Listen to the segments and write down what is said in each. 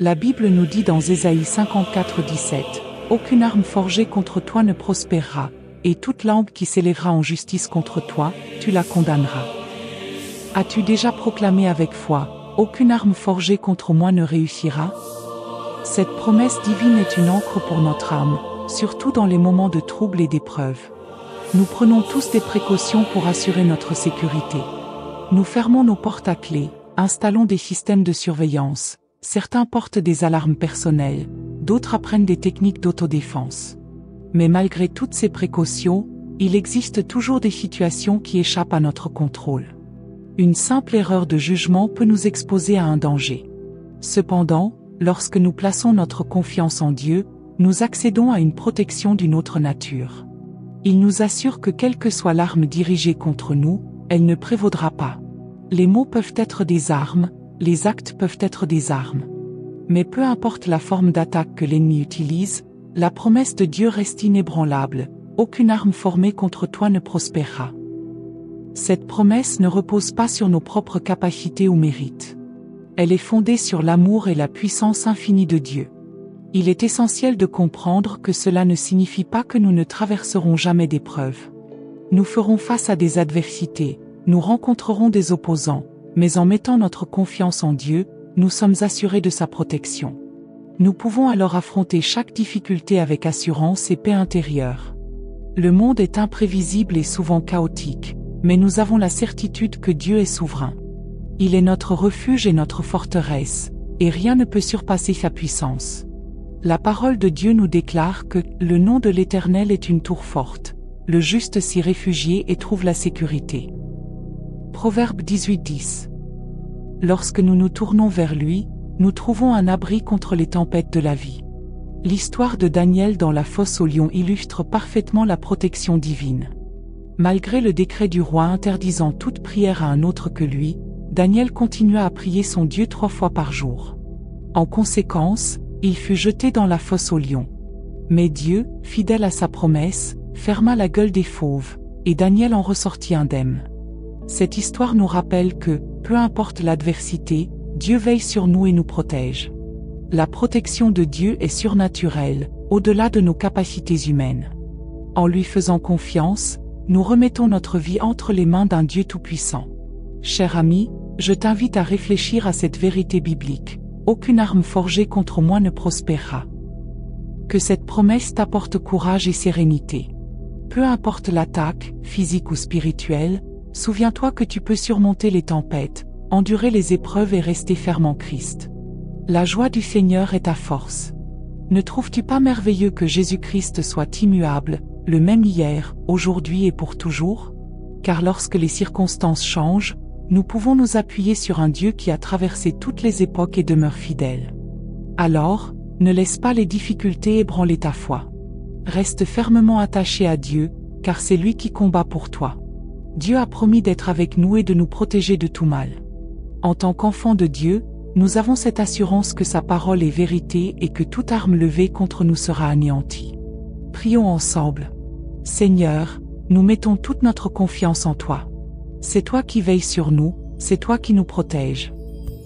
La Bible nous dit dans Ésaïe 54:17, « Aucune arme forgée contre toi ne prospérera, et toute langue qui s'élèvera en justice contre toi, tu la condamneras. » As-tu déjà proclamé avec foi, « Aucune arme forgée contre moi ne réussira » ? Cette promesse divine est une ancre pour notre âme, surtout dans les moments de trouble et d'épreuve. Nous prenons tous des précautions pour assurer notre sécurité. Nous fermons nos portes à clé, installons des systèmes de surveillance, certains portent des alarmes personnelles, d'autres apprennent des techniques d'autodéfense. Mais malgré toutes ces précautions, il existe toujours des situations qui échappent à notre contrôle. Une simple erreur de jugement peut nous exposer à un danger. Cependant, lorsque nous plaçons notre confiance en Dieu, nous accédons à une protection d'une autre nature. Il nous assure que quelle que soit l'arme dirigée contre nous, elle ne prévaudra pas. Les mots peuvent être des armes, les actes peuvent être des armes. Mais peu importe la forme d'attaque que l'ennemi utilise, la promesse de Dieu reste inébranlable, aucune arme formée contre toi ne prospérera. Cette promesse ne repose pas sur nos propres capacités ou mérites. Elle est fondée sur l'amour et la puissance infinie de Dieu. Il est essentiel de comprendre que cela ne signifie pas que nous ne traverserons jamais d'épreuves. Nous ferons face à des adversités, nous rencontrerons des opposants, mais en mettant notre confiance en Dieu, nous sommes assurés de sa protection. Nous pouvons alors affronter chaque difficulté avec assurance et paix intérieure. Le monde est imprévisible et souvent chaotique, mais nous avons la certitude que Dieu est souverain. Il est notre refuge et notre forteresse, et rien ne peut surpasser sa puissance. La parole de Dieu nous déclare que le nom de l'Éternel est une tour forte. Le juste s'y réfugie et trouve la sécurité. Proverbe 18:10. Lorsque nous nous tournons vers lui, nous trouvons un abri contre les tempêtes de la vie. L'histoire de Daniel dans la fosse aux lions illustre parfaitement la protection divine. Malgré le décret du roi interdisant toute prière à un autre que lui, Daniel continua à prier son Dieu 3 fois par jour. En conséquence, il fut jeté dans la fosse aux lions. Mais Dieu, fidèle à sa promesse, ferma la gueule des fauves, et Daniel en ressortit indemne. Cette histoire nous rappelle que, peu importe l'adversité, Dieu veille sur nous et nous protège. La protection de Dieu est surnaturelle, au-delà de nos capacités humaines. En lui faisant confiance, nous remettons notre vie entre les mains d'un Dieu tout-puissant. Cher ami, je t'invite à réfléchir à cette vérité biblique. Aucune arme forgée contre moi ne prospérera. Que cette promesse t'apporte courage et sérénité. Peu importe l'attaque, physique ou spirituelle, souviens-toi que tu peux surmonter les tempêtes, endurer les épreuves et rester ferme en Christ. La joie du Seigneur est ta force. Ne trouves-tu pas merveilleux que Jésus-Christ soit immuable, le même hier, aujourd'hui et pour toujours? Car lorsque les circonstances changent, nous pouvons nous appuyer sur un Dieu qui a traversé toutes les époques et demeure fidèle. Alors, ne laisse pas les difficultés ébranler ta foi. Reste fermement attaché à Dieu, car c'est lui qui combat pour toi. Dieu a promis d'être avec nous et de nous protéger de tout mal. En tant qu'enfants de Dieu, nous avons cette assurance que sa parole est vérité et que toute arme levée contre nous sera anéantie. Prions ensemble. Seigneur, nous mettons toute notre confiance en toi. C'est toi qui veilles sur nous, c'est toi qui nous protèges.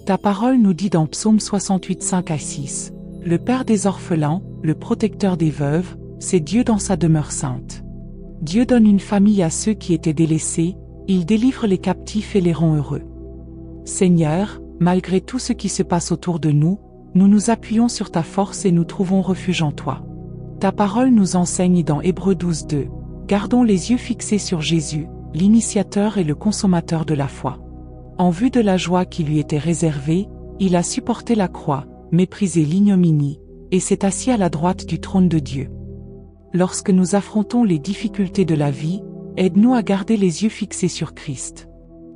Ta parole nous dit dans Psaume 68, 5-6, « Le Père des orphelins, le protecteur des veuves, c'est Dieu dans sa demeure sainte. Dieu donne une famille à ceux qui étaient délaissés, il délivre les captifs et les rend heureux. » Seigneur, malgré tout ce qui se passe autour de nous, nous nous appuyons sur ta force et nous trouvons refuge en toi. Ta parole nous enseigne dans Hébreux 12:2, « Gardons les yeux fixés sur Jésus, l'initiateur et le consommateur de la foi. En vue de la joie qui lui était réservée, il a supporté la croix, méprisé l'ignominie, et s'est assis à la droite du trône de Dieu. » Lorsque nous affrontons les difficultés de la vie, aide-nous à garder les yeux fixés sur Christ.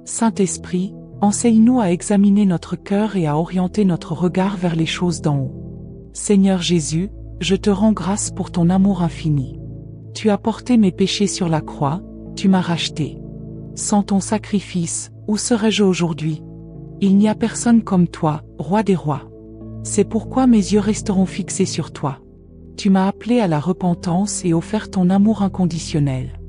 Saint-Esprit, enseigne-nous à examiner notre cœur et à orienter notre regard vers les choses d'en haut. Seigneur Jésus, je te rends grâce pour ton amour infini. Tu as porté mes péchés sur la croix, tu m'as racheté. Sans ton sacrifice, où serais-je aujourd'hui? Il n'y a personne comme toi, roi des rois. C'est pourquoi mes yeux resteront fixés sur toi. Tu m'as appelé à la repentance et offert ton amour inconditionnel.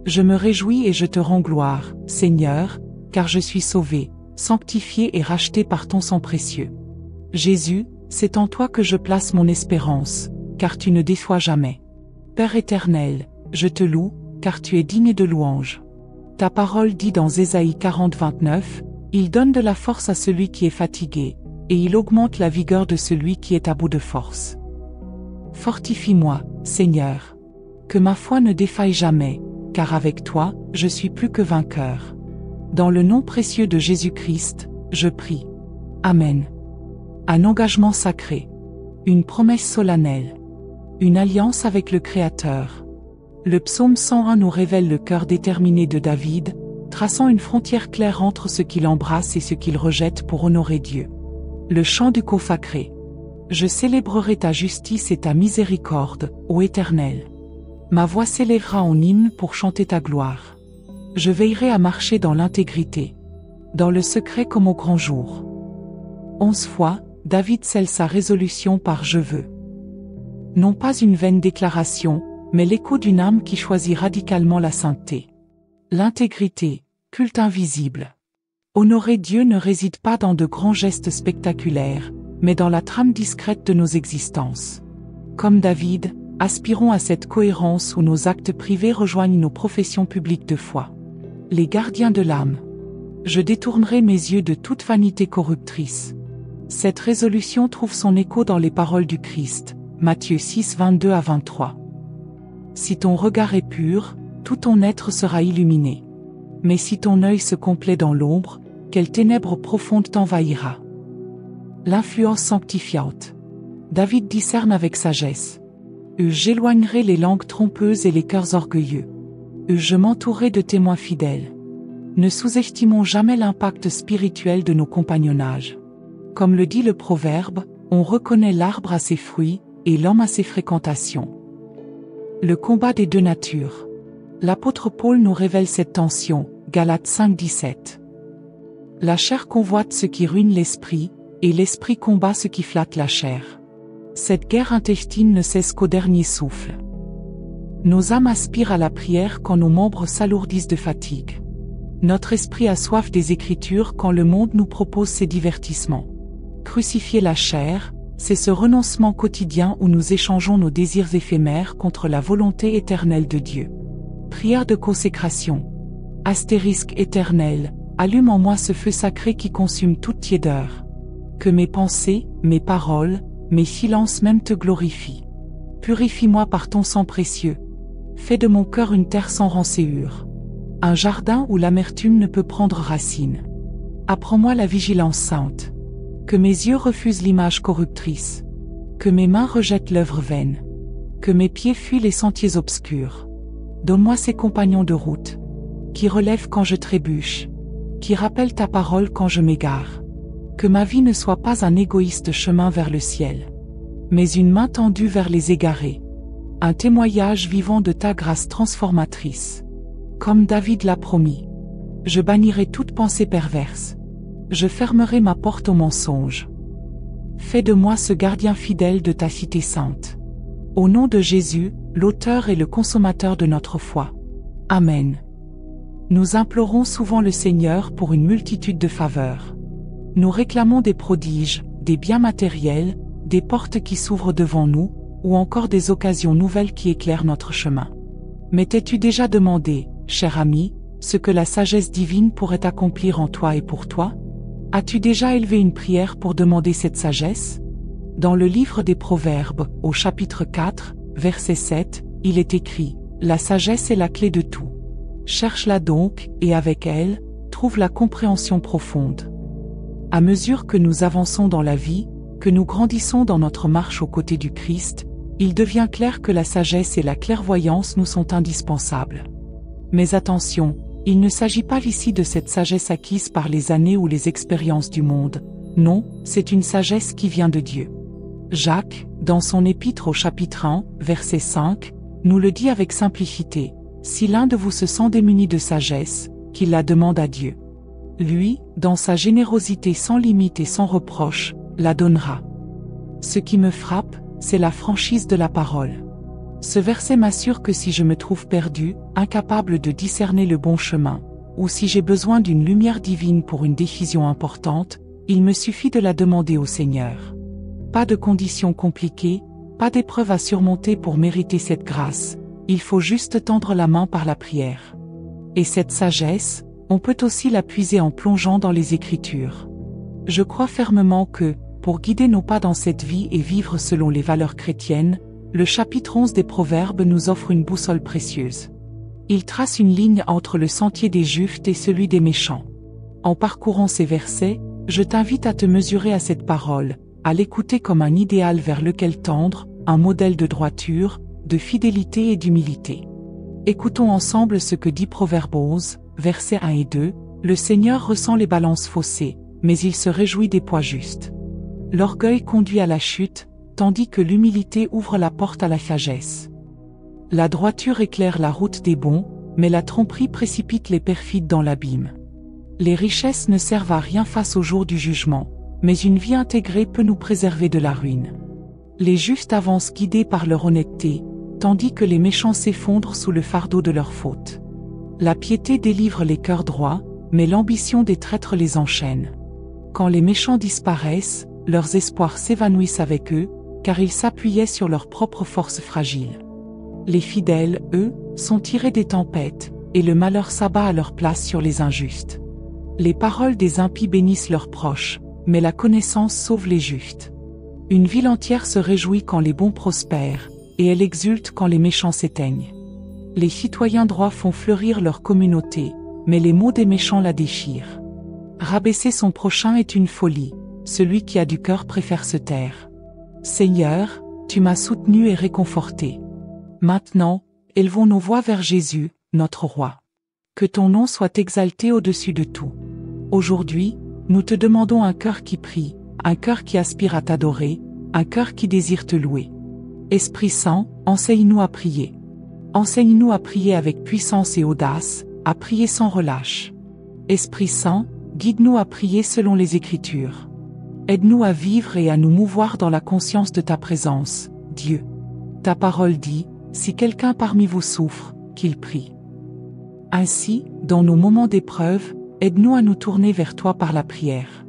Je me réjouis et je te rends gloire, Seigneur, car je suis sauvé, sanctifié et racheté par ton sang précieux. Jésus, c'est en toi que je place mon espérance, car tu ne déçois jamais. Père éternel, je te loue, car tu es digne de louange. Ta parole dit dans Ésaïe 40:29, « Il donne de la force à celui qui est fatigué, et il augmente la vigueur de celui qui est à bout de force. » Fortifie-moi, Seigneur. Que ma foi ne défaille jamais, car avec toi, je suis plus que vainqueur. Dans le nom précieux de Jésus-Christ, je prie. Amen. Un engagement sacré. Une promesse solennelle. Une alliance avec le Créateur. Le psaume 101 nous révèle le cœur déterminé de David, traçant une frontière claire entre ce qu'il embrasse et ce qu'il rejette pour honorer Dieu. Le chant du consacré. Je célébrerai ta justice et ta miséricorde, ô Éternel. Ma voix s'élèvera en hymne pour chanter ta gloire. Je veillerai à marcher dans l'intégrité, dans le secret comme au grand jour. 11 fois, David scelle sa résolution par « Je veux ». Non pas une vaine déclaration, mais l'écho d'une âme qui choisit radicalement la sainteté. L'intégrité, culte invisible. Honorer Dieu ne réside pas dans de grands gestes spectaculaires, mais dans la trame discrète de nos existences. Comme David, aspirons à cette cohérence où nos actes privés rejoignent nos professions publiques de foi. Les gardiens de l'âme. Je détournerai mes yeux de toute vanité corruptrice. Cette résolution trouve son écho dans les paroles du Christ, Matthieu 6, 22-23. Si ton regard est pur, tout ton être sera illuminé. Mais si ton œil se complaît dans l'ombre, quelle ténèbre profonde t'envahira. L'influence sanctifiante. David discerne avec sagesse. J'éloignerai les langues trompeuses et les cœurs orgueilleux. Je m'entourerai de témoins fidèles. Ne sous-estimons jamais l'impact spirituel de nos compagnonnages. Comme le dit le proverbe, on reconnaît l'arbre à ses fruits, et l'homme à ses fréquentations. Le combat des deux natures. L'apôtre Paul nous révèle cette tension, Galates 5:17. La chair convoite ce qui ruine l'esprit, et l'esprit combat ce qui flatte la chair. Cette guerre intestine ne cesse qu'au dernier souffle. Nos âmes aspirent à la prière quand nos membres s'alourdissent de fatigue. Notre esprit a soif des Écritures quand le monde nous propose ses divertissements. Crucifier la chair, c'est ce renoncement quotidien où nous échangeons nos désirs éphémères contre la volonté éternelle de Dieu. Prière de consécration. Astérisque éternel, allume en moi ce feu sacré qui consume toute tiédeur. Que mes pensées, mes paroles, mes silences même te glorifient. Purifie-moi par ton sang précieux. Fais de mon cœur une terre sans rancéure. Un jardin où l'amertume ne peut prendre racine. Apprends-moi la vigilance sainte. Que mes yeux refusent l'image corruptrice. Que mes mains rejettent l'œuvre vaine. Que mes pieds fuient les sentiers obscurs. Donne-moi ces compagnons de route, qui relèvent quand je trébuche, qui rappellent ta parole quand je m'égare. Que ma vie ne soit pas un égoïste chemin vers le ciel, mais une main tendue vers les égarés. Un témoignage vivant de ta grâce transformatrice. Comme David l'a promis. Je bannirai toute pensée perverse. Je fermerai ma porte au mensonge. Fais de moi ce gardien fidèle de ta cité sainte. Au nom de Jésus, l'auteur et le consommateur de notre foi. Amen. Nous implorons souvent le Seigneur pour une multitude de faveurs. Nous réclamons des prodiges, des biens matériels, des portes qui s'ouvrent devant nous, ou encore des occasions nouvelles qui éclairent notre chemin. Mais t'es-tu déjà demandé, cher ami, ce que la sagesse divine pourrait accomplir en toi et pour toi? As-tu déjà élevé une prière pour demander cette sagesse? Dans le livre des Proverbes, au chapitre 4, verset 7, il est écrit « La sagesse est la clé de tout. Cherche-la donc, et avec elle, trouve la compréhension profonde. » À mesure que nous avançons dans la vie, que nous grandissons dans notre marche aux côtés du Christ, il devient clair que la sagesse et la clairvoyance nous sont indispensables. Mais attention, il ne s'agit pas ici de cette sagesse acquise par les années ou les expériences du monde. Non, c'est une sagesse qui vient de Dieu. Jacques, dans son épître au chapitre 1, verset 5, nous le dit avec simplicité. Si l'un de vous se sent démuni de sagesse, qu'il la demande à Dieu. Lui, dans sa générosité sans limite et sans reproche, la donnera. Ce qui me frappe, c'est la franchise de la parole. Ce verset m'assure que si je me trouve perdu, incapable de discerner le bon chemin, ou si j'ai besoin d'une lumière divine pour une décision importante, il me suffit de la demander au Seigneur. Pas de conditions compliquées, pas d'épreuves à surmonter pour mériter cette grâce, il faut juste tendre la main par la prière. Et cette sagesse, on peut aussi la puiser en plongeant dans les Écritures. Je crois fermement que, pour guider nos pas dans cette vie et vivre selon les valeurs chrétiennes, le chapitre 11 des Proverbes nous offre une boussole précieuse. Il trace une ligne entre le sentier des justes et celui des méchants. En parcourant ces versets, je t'invite à te mesurer à cette parole, à l'écouter comme un idéal vers lequel tendre, un modèle de droiture, de fidélité et d'humilité. Écoutons ensemble ce que dit Proverbe 11, versets 1 et 2, « Le Seigneur ressent les balances faussées, mais il se réjouit des poids justes. L'orgueil conduit à la chute, tandis que l'humilité ouvre la porte à la sagesse. La droiture éclaire la route des bons, mais la tromperie précipite les perfides dans l'abîme. Les richesses ne servent à rien face au jour du jugement, mais une vie intégrée peut nous préserver de la ruine. Les justes avancent guidés par leur honnêteté, tandis que les méchants s'effondrent sous le fardeau de leurs fautes. La piété délivre les cœurs droits, mais l'ambition des traîtres les enchaîne. Quand les méchants disparaissent, leurs espoirs s'évanouissent avec eux, car ils s'appuyaient sur leurs propres forces fragiles. Les fidèles, eux, sont tirés des tempêtes, et le malheur s'abat à leur place sur les injustes. Les paroles des impies bénissent leurs proches, mais la connaissance sauve les justes. Une ville entière se réjouit quand les bons prospèrent, et elle exulte quand les méchants s'éteignent. Les citoyens droits font fleurir leur communauté, mais les maux des méchants la déchirent. Rabaisser son prochain est une folie, celui qui a du cœur préfère se taire. Seigneur, tu m'as soutenu et réconforté. Maintenant, élevons nos voix vers Jésus, notre roi. Que ton nom soit exalté au-dessus de tout. Aujourd'hui, nous te demandons un cœur qui prie, un cœur qui aspire à t'adorer, un cœur qui désire te louer. Esprit Saint, enseigne-nous à prier. Enseigne-nous à prier avec puissance et audace, à prier sans relâche. Esprit Saint, guide-nous à prier selon les Écritures. Aide-nous à vivre et à nous mouvoir dans la conscience de ta présence, Dieu. Ta parole dit, si quelqu'un parmi vous souffre, qu'il prie. Ainsi, dans nos moments d'épreuve, aide-nous à nous tourner vers toi par la prière.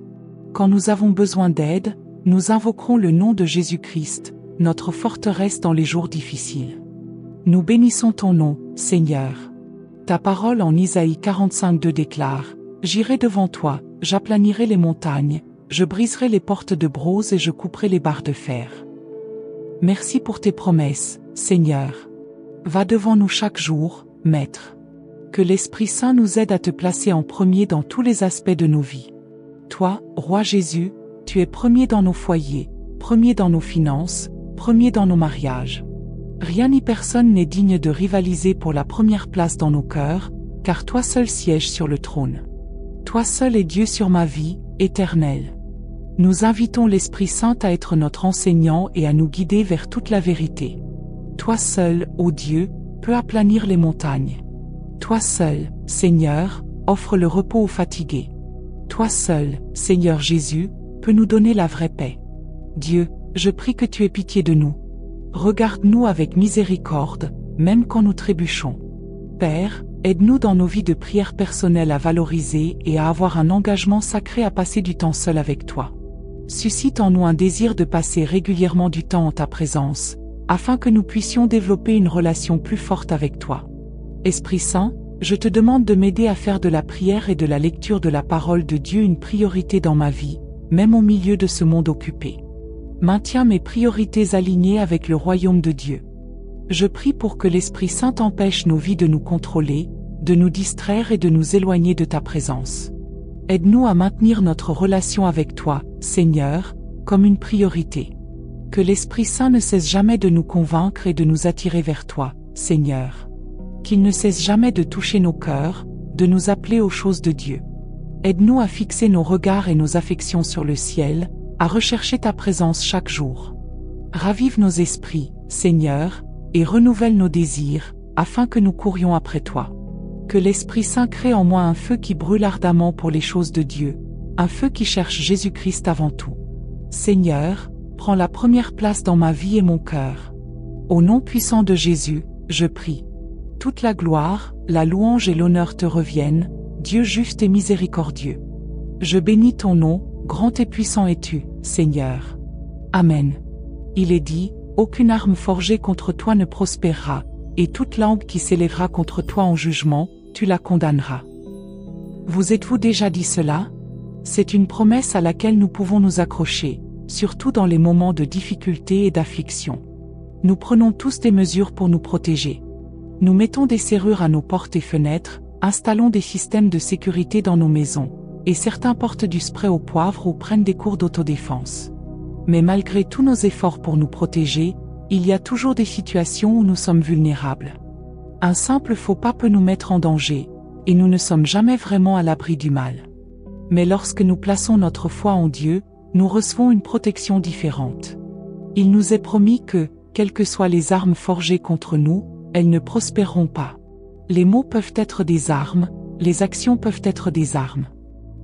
Quand nous avons besoin d'aide, nous invoquerons le nom de Jésus-Christ, notre forteresse dans les jours difficiles. Nous bénissons ton nom, Seigneur. Ta parole en Isaïe 45:2 déclare, « J'irai devant toi, j'aplanirai les montagnes, je briserai les portes de bronze et je couperai les barres de fer. » Merci pour tes promesses, Seigneur. Va devant nous chaque jour, Maître. Que l'Esprit Saint nous aide à te placer en premier dans tous les aspects de nos vies. Toi, Roi Jésus, tu es premier dans nos foyers, premier dans nos finances, premier dans nos mariages. Rien ni personne n'est digne de rivaliser pour la première place dans nos cœurs, car toi seul sièges sur le trône. Toi seul es Dieu sur ma vie, éternel. Nous invitons l'Esprit Saint à être notre enseignant et à nous guider vers toute la vérité. Toi seul, ô Dieu, peux aplanir les montagnes. Toi seul, Seigneur, offre le repos aux fatigués. Toi seul, Seigneur Jésus, peux nous donner la vraie paix. Dieu, je prie que tu aies pitié de nous. Regarde-nous avec miséricorde, même quand nous trébuchons. Père, aide-nous dans nos vies de prière personnelle à valoriser et à avoir un engagement sacré à passer du temps seul avec toi. Suscite en nous un désir de passer régulièrement du temps en ta présence, afin que nous puissions développer une relation plus forte avec toi. Esprit Saint, je te demande de m'aider à faire de la prière et de la lecture de la parole de Dieu une priorité dans ma vie, même au milieu de ce monde occupé. Maintiens mes priorités alignées avec le royaume de Dieu. Je prie pour que l'Esprit Saint empêche nos vies de nous contrôler, de nous distraire et de nous éloigner de ta présence. Aide-nous à maintenir notre relation avec toi, Seigneur, comme une priorité. Que l'Esprit Saint ne cesse jamais de nous convaincre et de nous attirer vers toi, Seigneur. Qu'il ne cesse jamais de toucher nos cœurs, de nous appeler aux choses de Dieu. Aide-nous à fixer nos regards et nos affections sur le ciel, à rechercher ta présence chaque jour. Ravive nos esprits, Seigneur, et renouvelle nos désirs, afin que nous courions après toi. Que l'Esprit Saint crée en moi un feu qui brûle ardemment pour les choses de Dieu, un feu qui cherche Jésus-Christ avant tout. Seigneur, prends la première place dans ma vie et mon cœur. Au nom puissant de Jésus, je prie. Toute la gloire, la louange et l'honneur te reviennent, Dieu juste et miséricordieux. Je bénis ton nom, grand et puissant es-tu, Seigneur. Amen. Il est dit, aucune arme forgée contre toi ne prospérera, et toute langue qui s'élèvera contre toi en jugement, tu la condamneras. Vous êtes-vous déjà dit cela? C'est une promesse à laquelle nous pouvons nous accrocher, surtout dans les moments de difficulté et d'affliction. Nous prenons tous des mesures pour nous protéger. Nous mettons des serrures à nos portes et fenêtres, installons des systèmes de sécurité dans nos maisons, et certains portent du spray au poivre ou prennent des cours d'autodéfense. Mais malgré tous nos efforts pour nous protéger, il y a toujours des situations où nous sommes vulnérables. Un simple faux pas peut nous mettre en danger, et nous ne sommes jamais vraiment à l'abri du mal. Mais lorsque nous plaçons notre foi en Dieu, nous recevons une protection différente. Il nous est promis que, quelles que soient les armes forgées contre nous, elles ne prospéreront pas. Les mots peuvent être des armes, les actions peuvent être des armes.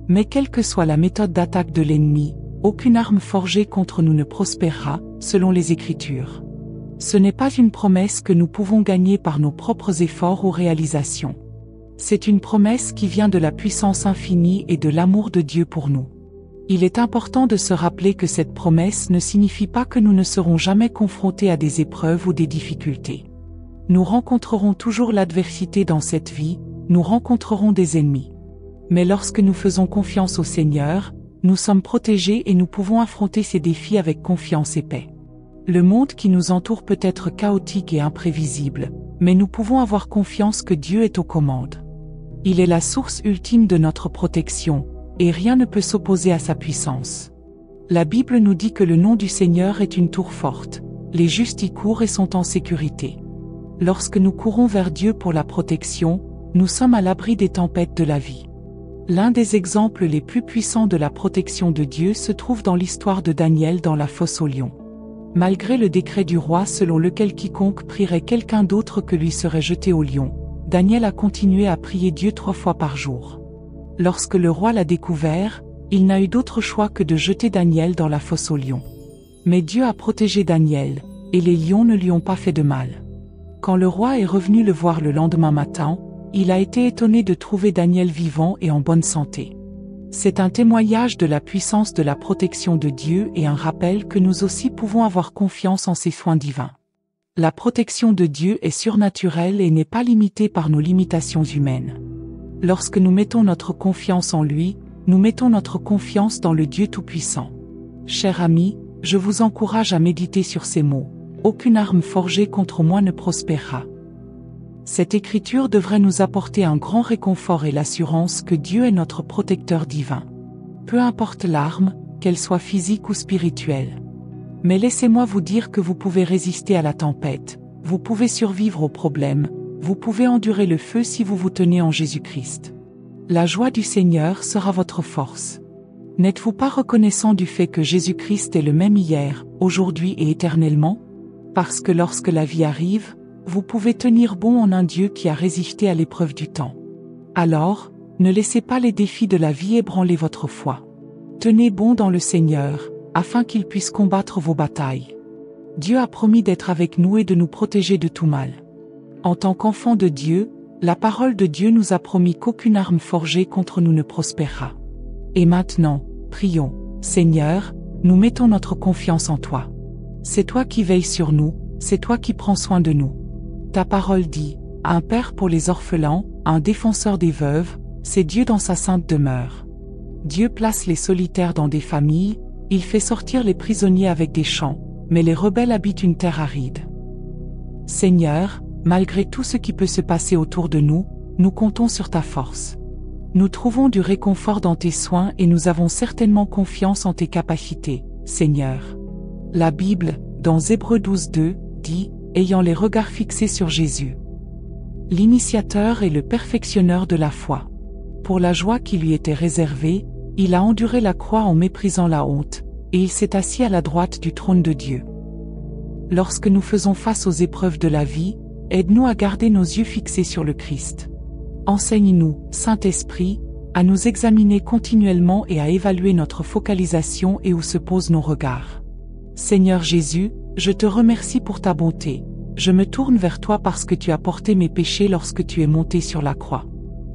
Mais quelle que soit la méthode d'attaque de l'ennemi, aucune arme forgée contre nous ne prospérera, selon les Écritures. Ce n'est pas une promesse que nous pouvons gagner par nos propres efforts ou réalisations. C'est une promesse qui vient de la puissance infinie et de l'amour de Dieu pour nous. Il est important de se rappeler que cette promesse ne signifie pas que nous ne serons jamais confrontés à des épreuves ou des difficultés. Nous rencontrerons toujours l'adversité dans cette vie, nous rencontrerons des ennemis. Mais lorsque nous faisons confiance au Seigneur, nous sommes protégés et nous pouvons affronter ces défis avec confiance et paix. Le monde qui nous entoure peut être chaotique et imprévisible, mais nous pouvons avoir confiance que Dieu est aux commandes. Il est la source ultime de notre protection, et rien ne peut s'opposer à sa puissance. La Bible nous dit que le nom du Seigneur est une tour forte, les justes y courent et sont en sécurité. Lorsque nous courons vers Dieu pour la protection, nous sommes à l'abri des tempêtes de la vie. L'un des exemples les plus puissants de la protection de Dieu se trouve dans l'histoire de Daniel dans la fosse aux lions. Malgré le décret du roi selon lequel quiconque prierait quelqu'un d'autre que lui serait jeté au lion, Daniel a continué à prier Dieu 3 fois par jour. Lorsque le roi l'a découvert, il n'a eu d'autre choix que de jeter Daniel dans la fosse aux lions. Mais Dieu a protégé Daniel, et les lions ne lui ont pas fait de mal. Quand le roi est revenu le voir le lendemain matin, il a été étonné de trouver Daniel vivant et en bonne santé. C'est un témoignage de la puissance de la protection de Dieu et un rappel que nous aussi pouvons avoir confiance en ses soins divins. La protection de Dieu est surnaturelle et n'est pas limitée par nos limitations humaines. Lorsque nous mettons notre confiance en lui, nous mettons notre confiance dans le Dieu Tout-Puissant. Chers amis, je vous encourage à méditer sur ces mots. Aucune arme forgée contre moi ne prospérera. Cette écriture devrait nous apporter un grand réconfort et l'assurance que Dieu est notre protecteur divin. Peu importe l'arme, qu'elle soit physique ou spirituelle. Mais laissez-moi vous dire que vous pouvez résister à la tempête, vous pouvez survivre aux problèmes, vous pouvez endurer le feu si vous vous tenez en Jésus-Christ. La joie du Seigneur sera votre force. N'êtes-vous pas reconnaissant du fait que Jésus-Christ est le même hier, aujourd'hui et éternellement? Parce que lorsque la vie arrive, vous pouvez tenir bon en un Dieu qui a résisté à l'épreuve du temps. Alors, ne laissez pas les défis de la vie ébranler votre foi. Tenez bon dans le Seigneur, afin qu'il puisse combattre vos batailles. Dieu a promis d'être avec nous et de nous protéger de tout mal. En tant qu'enfants de Dieu, la parole de Dieu nous a promis qu'aucune arme forgée contre nous ne prospérera. Et maintenant, prions. Seigneur, nous mettons notre confiance en toi. C'est toi qui veilles sur nous, c'est toi qui prends soin de nous. Ta parole dit, un père pour les orphelins, un défenseur des veuves, c'est Dieu dans sa sainte demeure. Dieu place les solitaires dans des familles, il fait sortir les prisonniers avec des chants, mais les rebelles habitent une terre aride. Seigneur, malgré tout ce qui peut se passer autour de nous, nous comptons sur ta force. Nous trouvons du réconfort dans tes soins et nous avons certainement confiance en tes capacités, Seigneur. La Bible, dans Hébreux 12:2, dit, ayant les regards fixés sur Jésus, l'initiateur et le perfectionneur de la foi. Pour la joie qui lui était réservée, il a enduré la croix en méprisant la honte, et il s'est assis à la droite du trône de Dieu. Lorsque nous faisons face aux épreuves de la vie, aide-nous à garder nos yeux fixés sur le Christ. Enseigne-nous, Saint-Esprit, à nous examiner continuellement et à évaluer notre focalisation et où se posent nos regards. Seigneur Jésus, je te remercie pour ta bonté. Je me tourne vers toi parce que tu as porté mes péchés lorsque tu es monté sur la croix.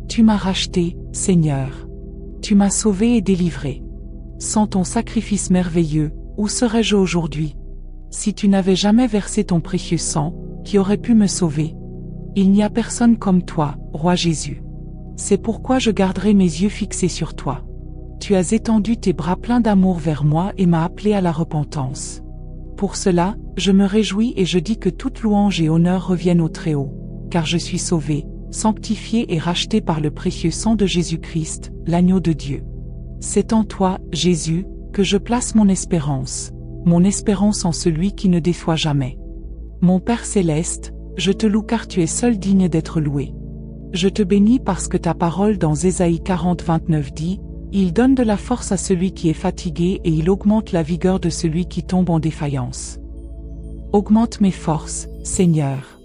Tu m'as racheté, Seigneur. Tu m'as sauvé et délivré. Sans ton sacrifice merveilleux, Où serais-je aujourd'hui? Si tu n'avais jamais versé ton précieux sang, qui aurait pu me sauver? Il n'y a personne comme toi, Roi Jésus. C'est pourquoi je garderai mes yeux fixés sur toi. Tu as étendu tes bras pleins d'amour vers moi et m'as appelé à la repentance. Pour cela, je me réjouis et je dis que toute louange et honneur reviennent au Très-Haut, car je suis sauvé, sanctifié et racheté par le précieux sang de Jésus-Christ, l'agneau de Dieu. C'est en toi, Jésus, que je place mon espérance en celui qui ne déçoit jamais. Mon Père céleste, je te loue car tu es seul digne d'être loué. Je te bénis parce que ta parole dans Ésaïe 40, 29 dit: il donne de la force à celui qui est fatigué et il augmente la vigueur de celui qui tombe en défaillance. Augmente mes forces, Seigneur.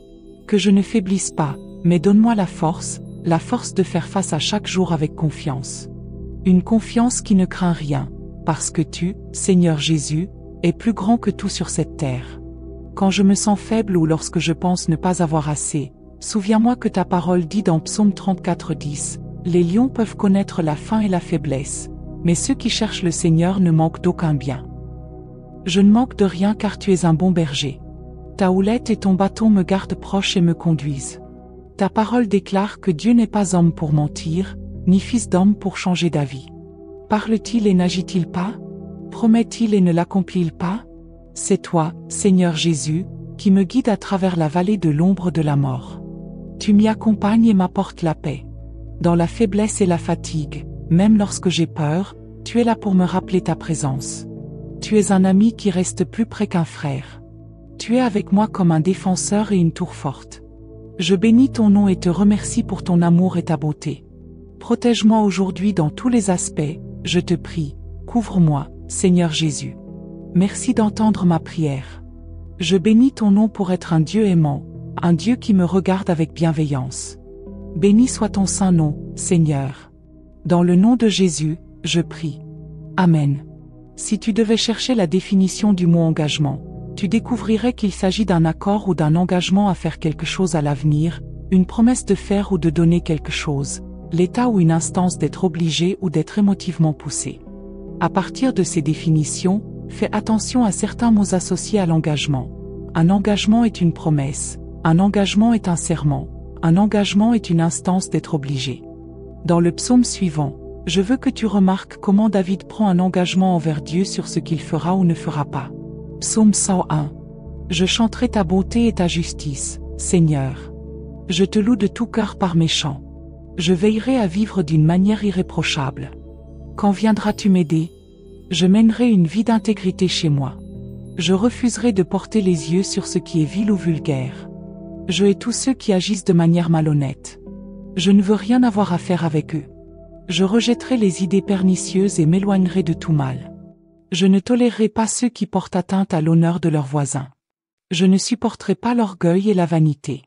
Que je ne faiblisse pas, mais donne-moi la force de faire face à chaque jour avec confiance. Une confiance qui ne craint rien, parce que tu, Seigneur Jésus, es plus grand que tout sur cette terre. Quand je me sens faible ou lorsque je pense ne pas avoir assez, souviens-moi que ta parole dit dans Psaume 34, 10, « Les lions peuvent connaître la faim et la faiblesse, mais ceux qui cherchent le Seigneur ne manquent d'aucun bien. » Je ne manque de rien car tu es un bon berger. Ta houlette et ton bâton me gardent proche et me conduisent. Ta parole déclare que Dieu n'est pas homme pour mentir, ni fils d'homme pour changer d'avis. Parle-t-il et n'agit-il pas? Promet-il et ne l'accomplit-il pas? C'est toi, Seigneur Jésus, qui me guide à travers la vallée de l'ombre de la mort. Tu m'y accompagnes et m'apportes la paix. Dans la faiblesse et la fatigue, même lorsque j'ai peur, tu es là pour me rappeler ta présence. Tu es un ami qui reste plus près qu'un frère. Tu es avec moi comme un défenseur et une tour forte. Je bénis ton nom et te remercie pour ton amour et ta beauté. Protège-moi aujourd'hui dans tous les aspects, je te prie, couvre-moi, Seigneur Jésus. Merci d'entendre ma prière. Je bénis ton nom pour être un Dieu aimant, un Dieu qui me regarde avec bienveillance. Béni soit ton saint nom, Seigneur. Dans le nom de Jésus, je prie. Amen. Si tu devais chercher la définition du mot engagement, tu découvrirais qu'il s'agit d'un accord ou d'un engagement à faire quelque chose à l'avenir, une promesse de faire ou de donner quelque chose, l'état ou une instance d'être obligé ou d'être émotivement poussé. À partir de ces définitions, fais attention à certains mots associés à l'engagement. Un engagement est une promesse, un engagement est un serment, un engagement est une instance d'être obligé. Dans le psaume suivant, je veux que tu remarques comment David prend un engagement envers Dieu sur ce qu'il fera ou ne fera pas. Psaume 101. Je chanterai ta bonté et ta justice, Seigneur. Je te loue de tout cœur par mes chants. Je veillerai à vivre d'une manière irréprochable. Quand viendras-tu m'aider? Je mènerai une vie d'intégrité chez moi. Je refuserai de porter les yeux sur ce qui est vil ou vulgaire. Je hais tous ceux qui agissent de manière malhonnête. Je ne veux rien avoir à faire avec eux. Je rejetterai les idées pernicieuses et m'éloignerai de tout mal. Je ne tolérerai pas ceux qui portent atteinte à l'honneur de leurs voisins. Je ne supporterai pas l'orgueil et la vanité.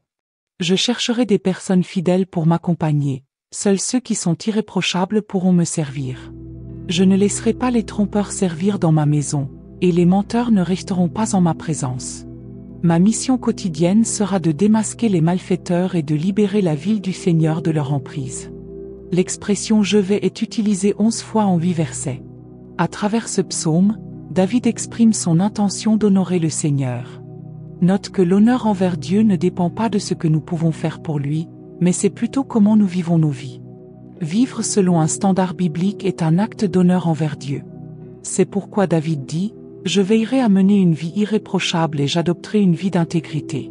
Je chercherai des personnes fidèles pour m'accompagner. Seuls ceux qui sont irréprochables pourront me servir. Je ne laisserai pas les trompeurs servir dans ma maison, et les menteurs ne resteront pas en ma présence. Ma mission quotidienne sera de démasquer les malfaiteurs et de libérer la ville du Seigneur de leur emprise. L'expression « je vais » est utilisée 11 fois en 8 versets. À travers ce psaume, David exprime son intention d'honorer le Seigneur. Note que l'honneur envers Dieu ne dépend pas de ce que nous pouvons faire pour lui, mais c'est plutôt comment nous vivons nos vies. Vivre selon un standard biblique est un acte d'honneur envers Dieu. C'est pourquoi David dit « Je veillerai à mener une vie irréprochable et j'adopterai une vie d'intégrité ».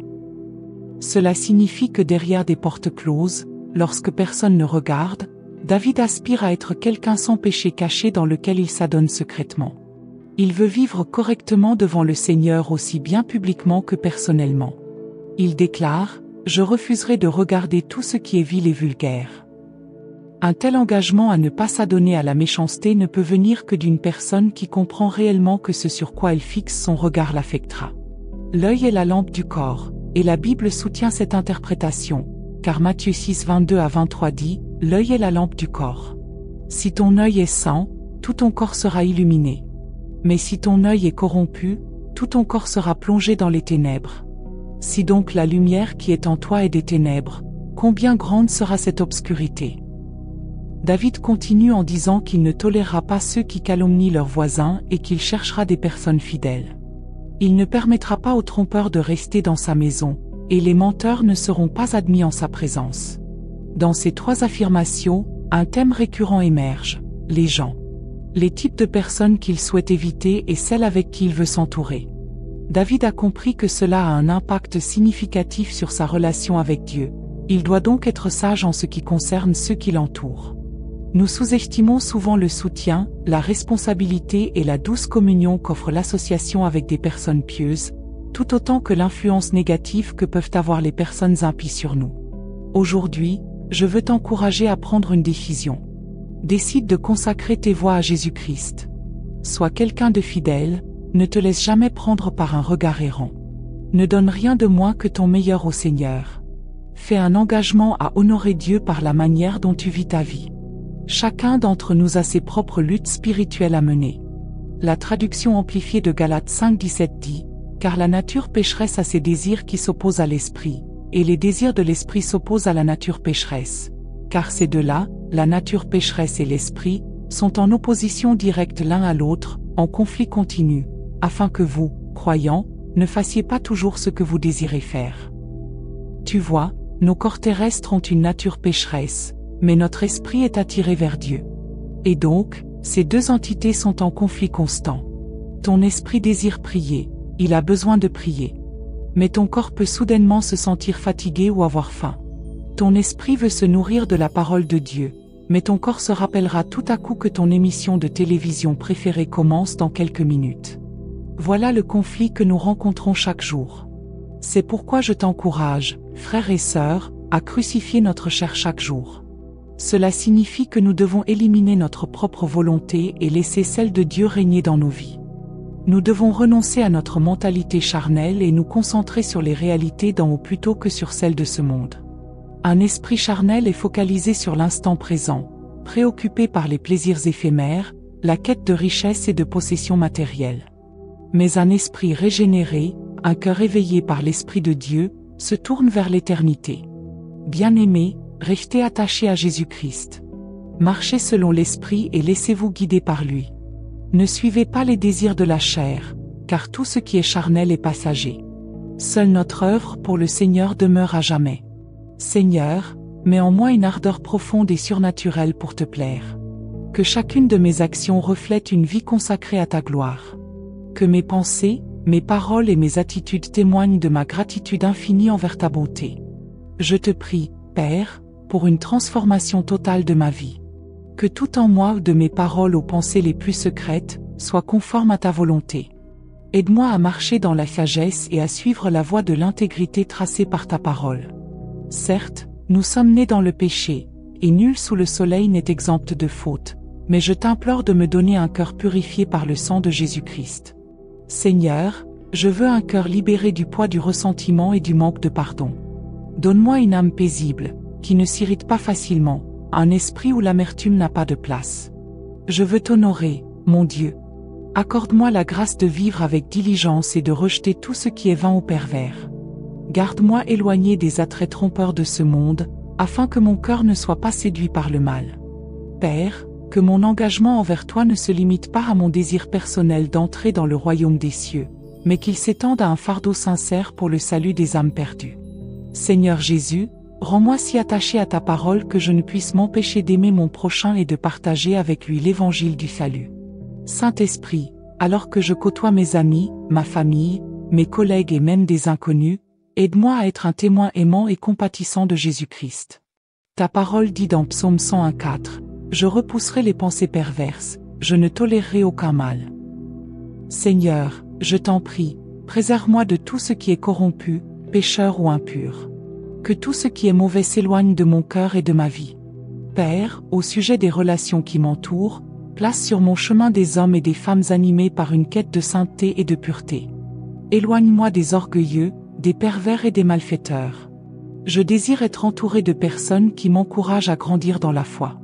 Cela signifie que derrière des portes closes, lorsque personne ne regarde, David aspire à être quelqu'un sans péché caché dans lequel il s'adonne secrètement. Il veut vivre correctement devant le Seigneur aussi bien publiquement que personnellement. Il déclare « Je refuserai de regarder tout ce qui est vil et vulgaire ». Un tel engagement à ne pas s'adonner à la méchanceté ne peut venir que d'une personne qui comprend réellement que ce sur quoi elle fixe son regard l'affectera. L'œil est la lampe du corps, et la Bible soutient cette interprétation, car Matthieu 6, 22 à 23 dit « L'œil est la lampe du corps. Si ton œil est sain, tout ton corps sera illuminé. Mais si ton œil est corrompu, tout ton corps sera plongé dans les ténèbres. Si donc la lumière qui est en toi est des ténèbres, combien grande sera cette obscurité? » David continue en disant qu'il ne tolérera pas ceux qui calomnient leurs voisins et qu'il cherchera des personnes fidèles. Il ne permettra pas aux trompeurs de rester dans sa maison, et les menteurs ne seront pas admis en sa présence. Dans ces 3 affirmations, un thème récurrent émerge: les gens. Les types de personnes qu'il souhaite éviter et celles avec qui il veut s'entourer. David a compris que cela a un impact significatif sur sa relation avec Dieu. Il doit donc être sage en ce qui concerne ceux qui l'entourent. Nous sous-estimons souvent le soutien, la responsabilité et la douce communion qu'offre l'association avec des personnes pieuses, tout autant que l'influence négative que peuvent avoir les personnes impies sur nous. Aujourd'hui, je veux t'encourager à prendre une décision. Décide de consacrer tes voies à Jésus-Christ. Sois quelqu'un de fidèle, ne te laisse jamais prendre par un regard errant. Ne donne rien de moins que ton meilleur au Seigneur. Fais un engagement à honorer Dieu par la manière dont tu vis ta vie. Chacun d'entre nous a ses propres luttes spirituelles à mener. La traduction amplifiée de Galates 5:17 dit: « Car la nature pécheresse a ses désirs qui s'opposent à l'esprit, et les désirs de l'esprit s'opposent à la nature pécheresse. Car ces deux-là, la nature pécheresse et l'esprit, sont en opposition directe l'un à l'autre, en conflit continu, afin que vous, croyants, ne fassiez pas toujours ce que vous désirez faire. » Tu vois, nos corps terrestres ont une nature pécheresse, mais notre esprit est attiré vers Dieu. Et donc, ces 2 entités sont en conflit constant. Ton esprit désire prier, il a besoin de prier. Mais ton corps peut soudainement se sentir fatigué ou avoir faim. Ton esprit veut se nourrir de la parole de Dieu, mais ton corps se rappellera tout à coup que ton émission de télévision préférée commence dans quelques minutes. Voilà le conflit que nous rencontrons chaque jour. C'est pourquoi je t'encourage, frères et sœurs, à crucifier notre chair chaque jour. Cela signifie que nous devons éliminer notre propre volonté et laisser celle de Dieu régner dans nos vies. Nous devons renoncer à notre mentalité charnelle et nous concentrer sur les réalités d'en haut plutôt que sur celles de ce monde. Un esprit charnel est focalisé sur l'instant présent, préoccupé par les plaisirs éphémères, la quête de richesse et de possessions matérielles. Mais un esprit régénéré, un cœur éveillé par l'Esprit de Dieu, se tourne vers l'éternité. Bien-aimés, restez attachés à Jésus-Christ. Marchez selon l'Esprit et laissez-vous guider par lui. Ne suivez pas les désirs de la chair, car tout ce qui est charnel est passager. Seule notre œuvre pour le Seigneur demeure à jamais. Seigneur, mets en moi une ardeur profonde et surnaturelle pour te plaire. Que chacune de mes actions reflète une vie consacrée à ta gloire. Que mes pensées, mes paroles et mes attitudes témoignent de ma gratitude infinie envers ta bonté. Je te prie, Père, pour une transformation totale de ma vie. Que tout en moi, de mes paroles aux pensées les plus secrètes, soit conforme à ta volonté. Aide-moi à marcher dans la sagesse et à suivre la voie de l'intégrité tracée par ta parole. Certes, nous sommes nés dans le péché, et nul sous le soleil n'est exempt de faute, mais je t'implore de me donner un cœur purifié par le sang de Jésus-Christ. Seigneur, je veux un cœur libéré du poids du ressentiment et du manque de pardon. Donne-moi une âme paisible, qui ne s'irrite pas facilement, un esprit où l'amertume n'a pas de place. Je veux t'honorer, mon Dieu. Accorde-moi la grâce de vivre avec diligence et de rejeter tout ce qui est vain ou pervers. Garde-moi éloigné des attraits trompeurs de ce monde, afin que mon cœur ne soit pas séduit par le mal. Père, que mon engagement envers toi ne se limite pas à mon désir personnel d'entrer dans le royaume des cieux, mais qu'il s'étende à un fardeau sincère pour le salut des âmes perdues. Seigneur Jésus, rends-moi si attaché à ta parole que je ne puisse m'empêcher d'aimer mon prochain et de partager avec lui l'évangile du salut. Saint-Esprit, alors que je côtoie mes amis, ma famille, mes collègues et même des inconnus, aide-moi à être un témoin aimant et compatissant de Jésus-Christ. Ta parole dit dans Psaume 101:4, « Je repousserai les pensées perverses, je ne tolérerai aucun mal. » Seigneur, je t'en prie, préserve-moi de tout ce qui est corrompu, pécheur ou impur. Que tout ce qui est mauvais s'éloigne de mon cœur et de ma vie. Père, au sujet des relations qui m'entourent, place sur mon chemin des hommes et des femmes animés par une quête de sainteté et de pureté. Éloigne-moi des orgueilleux, des pervers et des malfaiteurs. Je désire être entouré de personnes qui m'encouragent à grandir dans la foi.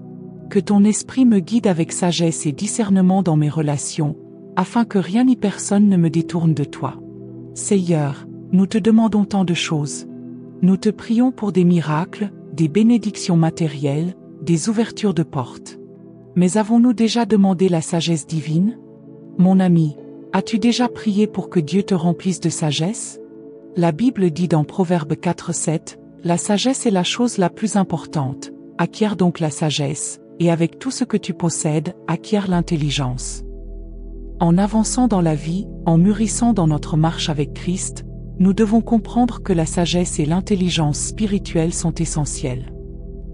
Que ton esprit me guide avec sagesse et discernement dans mes relations, afin que rien ni personne ne me détourne de toi. Seigneur, nous te demandons tant de choses. Nous te prions pour des miracles, des bénédictions matérielles, des ouvertures de portes. Mais avons-nous déjà demandé la sagesse divine? Mon ami, as-tu déjà prié pour que Dieu te remplisse de sagesse? La Bible dit dans Proverbe 4:7, « La sagesse est la chose la plus importante. Acquiert donc la sagesse, et avec tout ce que tu possèdes, acquiert l'intelligence. » En avançant dans la vie, en mûrissant dans notre marche avec Christ, nous devons comprendre que la sagesse et l'intelligence spirituelle sont essentielles.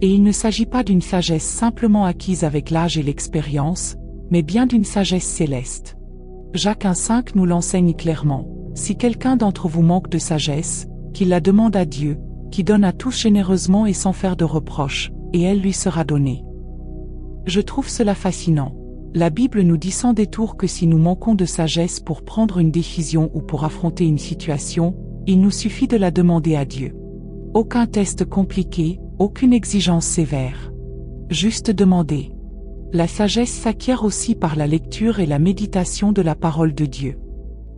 Et il ne s'agit pas d'une sagesse simplement acquise avec l'âge et l'expérience, mais bien d'une sagesse céleste. Jacques 1,5 nous l'enseigne clairement. Si quelqu'un d'entre vous manque de sagesse, qu'il la demande à Dieu, qui donne à tous généreusement et sans faire de reproches, et elle lui sera donnée. Je trouve cela fascinant. La Bible nous dit sans détour que si nous manquons de sagesse pour prendre une décision ou pour affronter une situation, il nous suffit de la demander à Dieu. Aucun test compliqué, aucune exigence sévère. Juste demander. La sagesse s'acquiert aussi par la lecture et la méditation de la parole de Dieu.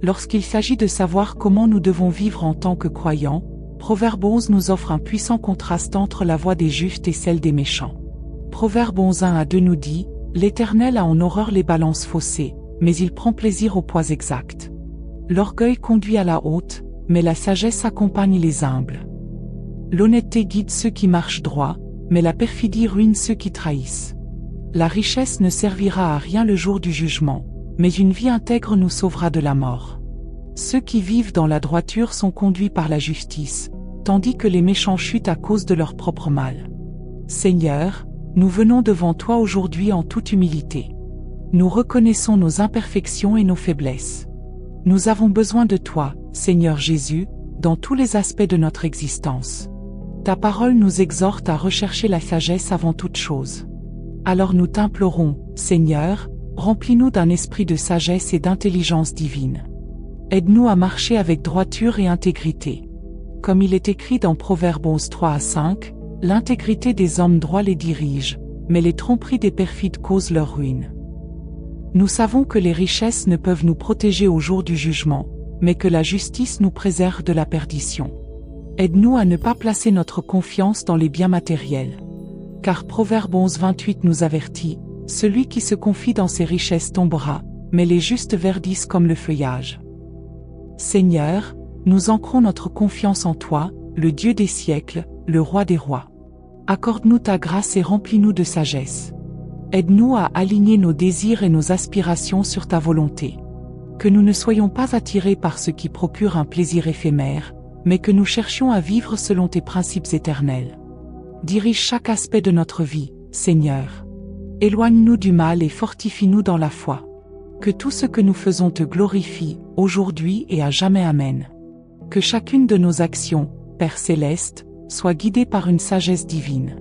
Lorsqu'il s'agit de savoir comment nous devons vivre en tant que croyants, Proverbe 11 nous offre un puissant contraste entre la voie des justes et celle des méchants. Proverbe 11:1-2 nous dit, « L'Éternel a en horreur les balances faussées, mais il prend plaisir au poids exact. L'orgueil conduit à la honte, mais la sagesse accompagne les humbles. L'honnêteté guide ceux qui marchent droit, mais la perfidie ruine ceux qui trahissent. La richesse ne servira à rien le jour du jugement, mais une vie intègre nous sauvera de la mort. Ceux qui vivent dans la droiture sont conduits par la justice, tandis que les méchants chutent à cause de leur propre mal. Seigneur, nous venons devant toi aujourd'hui en toute humilité. Nous reconnaissons nos imperfections et nos faiblesses. Nous avons besoin de toi, Seigneur Jésus, dans tous les aspects de notre existence. Ta parole nous exhorte à rechercher la sagesse avant toute chose. Alors nous t'implorons, Seigneur, remplis-nous d'un esprit de sagesse et d'intelligence divine. Aide-nous à marcher avec droiture et intégrité. Comme il est écrit dans Proverbe 11:3-5, l'intégrité des hommes droits les dirige, mais les tromperies des perfides causent leur ruine. Nous savons que les richesses ne peuvent nous protéger au jour du jugement, mais que la justice nous préserve de la perdition. Aide-nous à ne pas placer notre confiance dans les biens matériels. Car Proverbe 11:28 nous avertit, « Celui qui se confie dans ses richesses tombera, mais les justes verdissent comme le feuillage. » Seigneur, nous ancrons notre confiance en toi, le Dieu des siècles, le Roi des rois. Accorde-nous ta grâce et remplis-nous de sagesse. Aide-nous à aligner nos désirs et nos aspirations sur ta volonté. Que nous ne soyons pas attirés par ce qui procure un plaisir éphémère, mais que nous cherchions à vivre selon tes principes éternels. Dirige chaque aspect de notre vie, Seigneur. Éloigne-nous du mal et fortifie-nous dans la foi. Que tout ce que nous faisons te glorifie, aujourd'hui et à jamais. Amen. Que chacune de nos actions, Père céleste, soit guidée par une sagesse divine.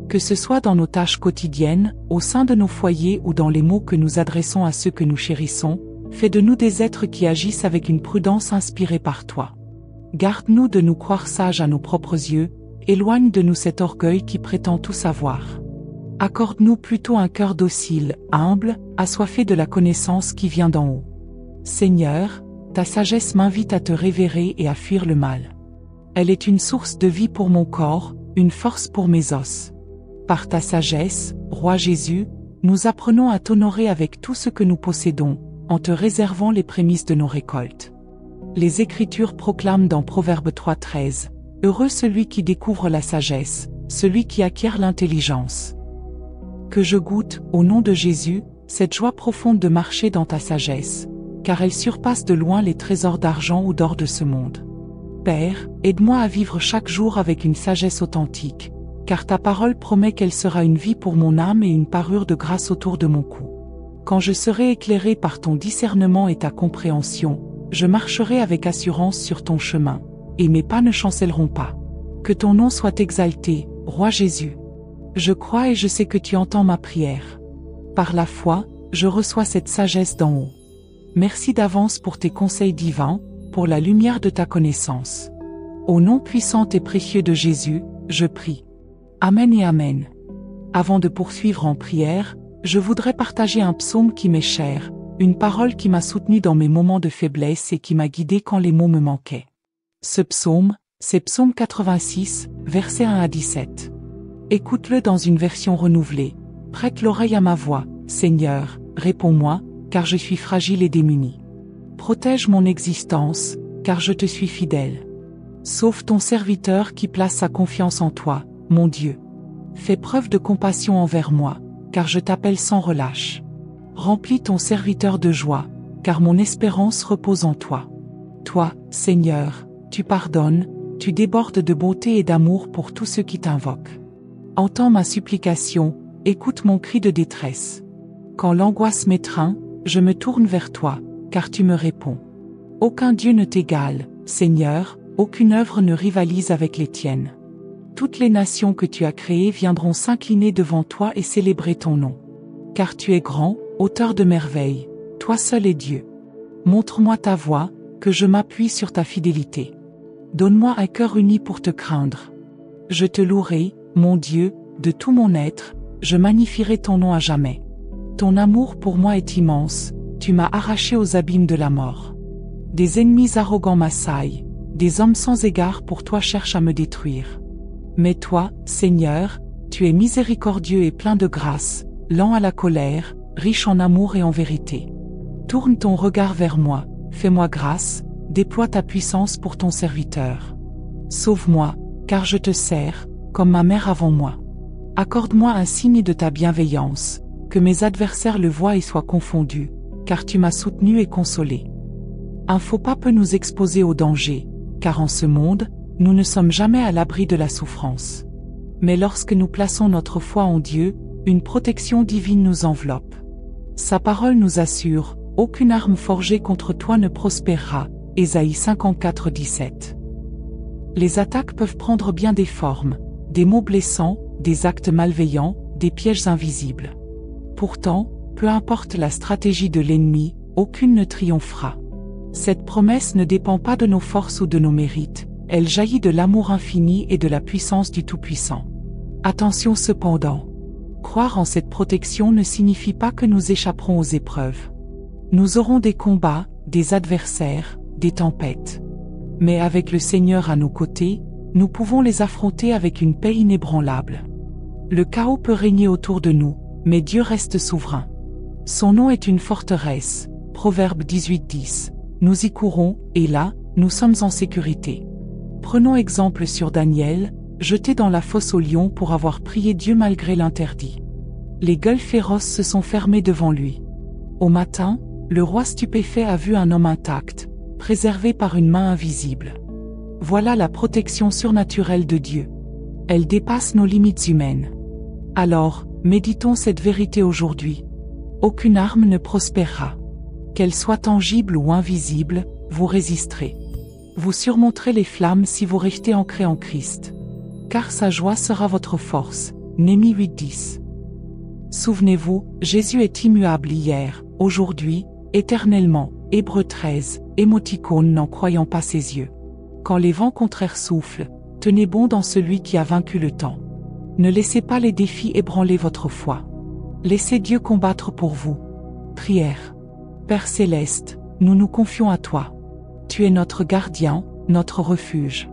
Que ce soit dans nos tâches quotidiennes, au sein de nos foyers ou dans les mots que nous adressons à ceux que nous chérissons, fais de nous des êtres qui agissent avec une prudence inspirée par toi. Garde-nous de nous croire sages à nos propres yeux, éloigne de nous cet orgueil qui prétend tout savoir. Accorde-nous plutôt un cœur docile, humble, assoiffé de la connaissance qui vient d'en haut. Seigneur, ta sagesse m'invite à te révérer et à fuir le mal. Elle est une source de vie pour mon corps, une force pour mes os. Par ta sagesse, Roi Jésus, nous apprenons à t'honorer avec tout ce que nous possédons, en te réservant les prémices de nos récoltes. Les Écritures proclament dans Proverbe 3:13, « Heureux celui qui découvre la sagesse, celui qui acquiert l'intelligence. » Que je goûte, au nom de Jésus, cette joie profonde de marcher dans ta sagesse, car elle surpasse de loin les trésors d'argent ou d'or de ce monde. Père, aide-moi à vivre chaque jour avec une sagesse authentique, car ta parole promet qu'elle sera une vie pour mon âme et une parure de grâce autour de mon cou. Quand je serai éclairé par ton discernement et ta compréhension, je marcherai avec assurance sur ton chemin, et mes pas ne chancelleront pas. Que ton nom soit exalté, Roi Jésus. Je crois et je sais que tu entends ma prière. Par la foi, je reçois cette sagesse d'en haut. Merci d'avance pour tes conseils divins, pour la lumière de ta connaissance. Au nom puissant et précieux de Jésus, je prie. Amen et Amen. Avant de poursuivre en prière, je voudrais partager un psaume qui m'est cher, une parole qui m'a soutenu dans mes moments de faiblesse et qui m'a guidé quand les mots me manquaient. Ce psaume, c'est Psaume 86, versets 1-17. Écoute-le dans une version renouvelée. Prête l'oreille à ma voix, Seigneur, réponds-moi, car je suis fragile et démuni. Protège mon existence, car je te suis fidèle. Sauve ton serviteur qui place sa confiance en toi, mon Dieu. Fais preuve de compassion envers moi, car je t'appelle sans relâche. Remplis ton serviteur de joie, car mon espérance repose en toi. Toi, Seigneur, tu pardonnes, tu débordes de bonté et d'amour pour tous ceux qui t'invoquent. Entends ma supplication, écoute mon cri de détresse. Quand l'angoisse m'étreint, je me tourne vers toi, car tu me réponds. Aucun Dieu ne t'égale, Seigneur, aucune œuvre ne rivalise avec les tiennes. Toutes les nations que tu as créées viendront s'incliner devant toi et célébrer ton nom. Car tu es grand, auteur de merveilles, toi seul es Dieu. Montre-moi ta voie, que je m'appuie sur ta fidélité. Donne-moi un cœur uni pour te craindre. Je te louerai, mon Dieu, de tout mon être, je magnifierai ton nom à jamais. Ton amour pour moi est immense, tu m'as arraché aux abîmes de la mort. Des ennemis arrogants m'assaillent, des hommes sans égard pour toi cherchent à me détruire. Mais toi, Seigneur, tu es miséricordieux et plein de grâce, lent à la colère, riche en amour et en vérité. Tourne ton regard vers moi, fais-moi grâce, déploie ta puissance pour ton serviteur. Sauve-moi, car je te sers, comme ma mère avant moi. Accorde-moi un signe de ta bienveillance, que mes adversaires le voient et soient confondus, car tu m'as soutenu et consolé. Un faux pas peut nous exposer au danger, car en ce monde, nous ne sommes jamais à l'abri de la souffrance. Mais lorsque nous plaçons notre foi en Dieu, une protection divine nous enveloppe. Sa parole nous assure, aucune arme forgée contre toi ne prospérera. Ésaïe 54, 17. Les attaques peuvent prendre bien des formes, des mots blessants, des actes malveillants, des pièges invisibles. Pourtant, peu importe la stratégie de l'ennemi, aucune ne triomphera. Cette promesse ne dépend pas de nos forces ou de nos mérites, elle jaillit de l'amour infini et de la puissance du Tout-Puissant. Attention cependant, croire en cette protection ne signifie pas que nous échapperons aux épreuves. Nous aurons des combats, des adversaires, des tempêtes. Mais avec le Seigneur à nos côtés, nous pouvons les affronter avec une paix inébranlable. Le chaos peut régner autour de nous, mais Dieu reste souverain. Son nom est une forteresse, Proverbe 18:10. Nous y courons, et là, nous sommes en sécurité. Prenons exemple sur Daniel, jeté dans la fosse aux lions pour avoir prié Dieu malgré l'interdit. Les gueules féroces se sont fermées devant lui. Au matin, le roi stupéfait a vu un homme intact, préservé par une main invisible. Voilà la protection surnaturelle de Dieu. Elle dépasse nos limites humaines. Alors, méditons cette vérité aujourd'hui. Aucune arme ne prospérera. Qu'elle soit tangible ou invisible, vous résisterez. Vous surmonterez les flammes si vous restez ancrés en Christ. Car sa joie sera votre force. Néhémie 8:10. Souvenez-vous, Jésus est immuable hier, aujourd'hui, éternellement. Hébreux 13, émoticône n'en croyant pas ses yeux. Quand les vents contraires soufflent, tenez bon dans celui qui a vaincu le temps. Ne laissez pas les défis ébranler votre foi. Laissez Dieu combattre pour vous. Prière. Père céleste, nous nous confions à toi. Tu es notre gardien, notre refuge.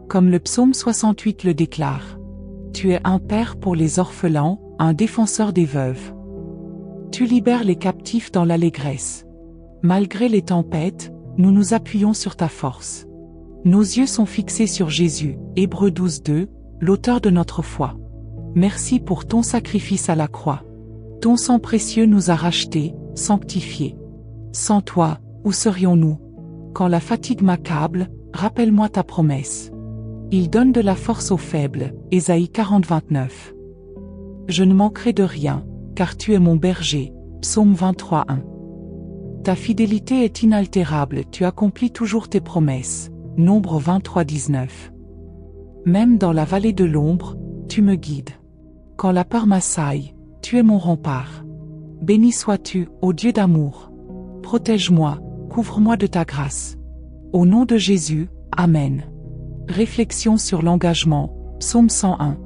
Comme le psaume 68 le déclare. Tu es un père pour les orphelins, un défenseur des veuves. Tu libères les captifs dans l'allégresse. Malgré les tempêtes, nous nous appuyons sur ta force. Nos yeux sont fixés sur Jésus, Hébreux 12:2, l'auteur de notre foi. Merci pour ton sacrifice à la croix. Ton sang précieux nous a rachetés, sanctifiés. Sans toi, où serions-nous? Quand la fatigue m'accable, rappelle-moi ta promesse. Il donne de la force aux faibles, Ésaïe 40:29. Je ne manquerai de rien, car tu es mon berger, Psaume 23:1. Ta fidélité est inaltérable, tu accomplis toujours tes promesses, Nombre 23:19. Même dans la vallée de l'ombre, tu me guides. Quand la peur m'assaille, tu es mon rempart. Béni sois-tu, ô Dieu d'amour. Protège-moi, couvre-moi de ta grâce. Au nom de Jésus, Amen. Réflexion sur l'engagement, Psaume 101.